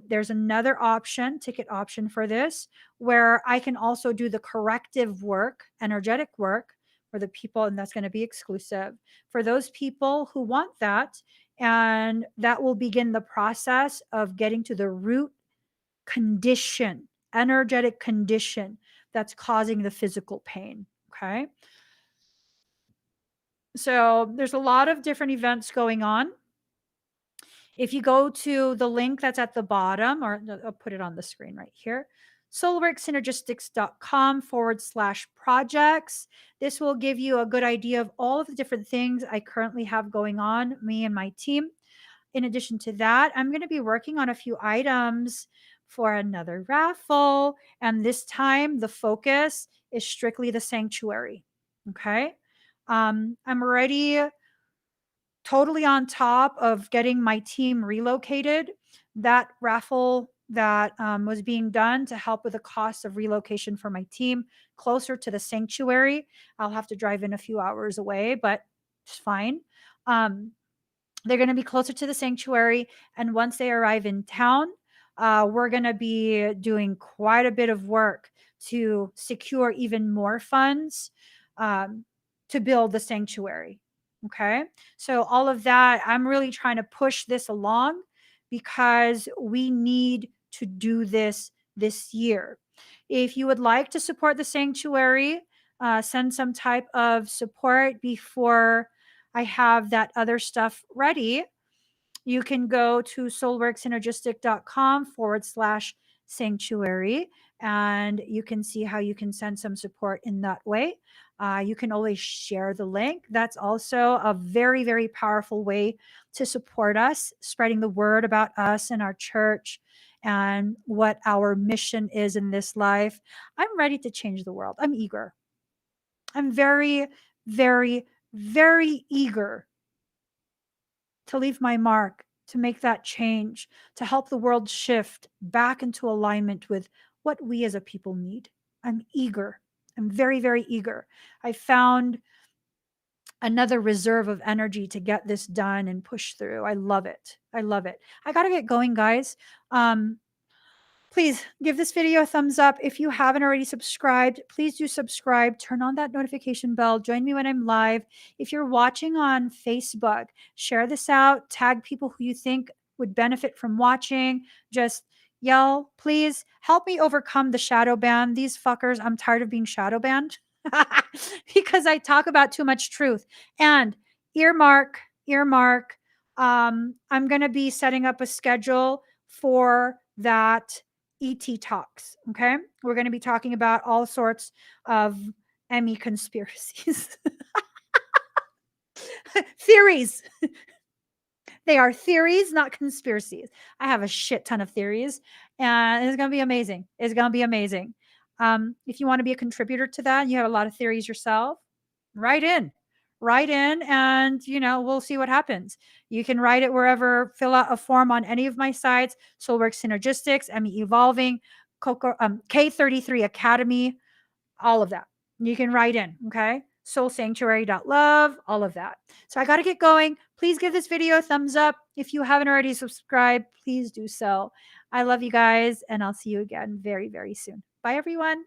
There's another option, ticket option for this, where I can also do the corrective work, energetic work for the people, and that's going to be exclusive for those people who want that. And that will begin the process of getting to the root condition, energetic condition that's causing the physical pain. Okay. So there's a lot of different events going on. If you go to the link that's at the bottom, or I'll put it on the screen right here, soulworksynergistics.com/projects. This will give you a good idea of all of the different things I currently have going on, me and my team. In addition to that, I'm going to be working on a few items for another raffle. And this time, the focus is strictly the sanctuary. Okay. I'm already totally on top of getting my team relocated. That raffle that was being done to help with the cost of relocation for my team closer to the sanctuary. I'll have to drive in a few hours away, but it's fine. They're going to be closer to the sanctuary. And once they arrive in town, we're going to be doing quite a bit of work to secure even more funds to build the sanctuary. Okay. So, all of that, I'm really trying to push this along because we need to do this year. If you would like to support the sanctuary, send some type of support before I have that other stuff ready. You can go to soulworksynergistic.com/sanctuary and you can see how you can send some support in that way. You can always share the link. That's also a very, very powerful way to support us, spreading the word about us and our church and what our mission is in this life. I'm ready to change the world. I'm eager. I'm very, very, very eager to leave my mark, to make that change, to help the world shift back into alignment with what we as a people need. I'm eager. I'm very, very eager. I found another reserve of energy to get this done and push through. I love it. I love it. I got to get going, guys. Please give this video a thumbs up. If you haven't already subscribed, please do subscribe. Turn on that notification bell. Join me when I'm live. If you're watching on Facebook, share this out. Tag people who you think would benefit from watching. Just yell, please help me overcome the shadow ban. These fuckers, I'm tired of being shadow banned. because I talk about too much truth. And earmark, earmark. I'm going to be setting up a schedule for that ET talks. Okay. We're going to be talking about all sorts of Emmy conspiracies, theories. They are theories, not conspiracies. I have a shit ton of theories, and it's going to be amazing. It's going to be amazing. If you want to be a contributor to that, and you have a lot of theories yourself, write in, write in, and we'll see what happens. You can write it wherever, fill out a form on any of my sites: Soulwork Synergistics, Emmy Evolving, K33 Academy, all of that. You can write in, okay? Soulsanctuary.love, all of that. So I got to get going. Please give this video a thumbs up. If you haven't already subscribed, please do so. I love you guys, and I'll see you again very, very soon. Bye, everyone.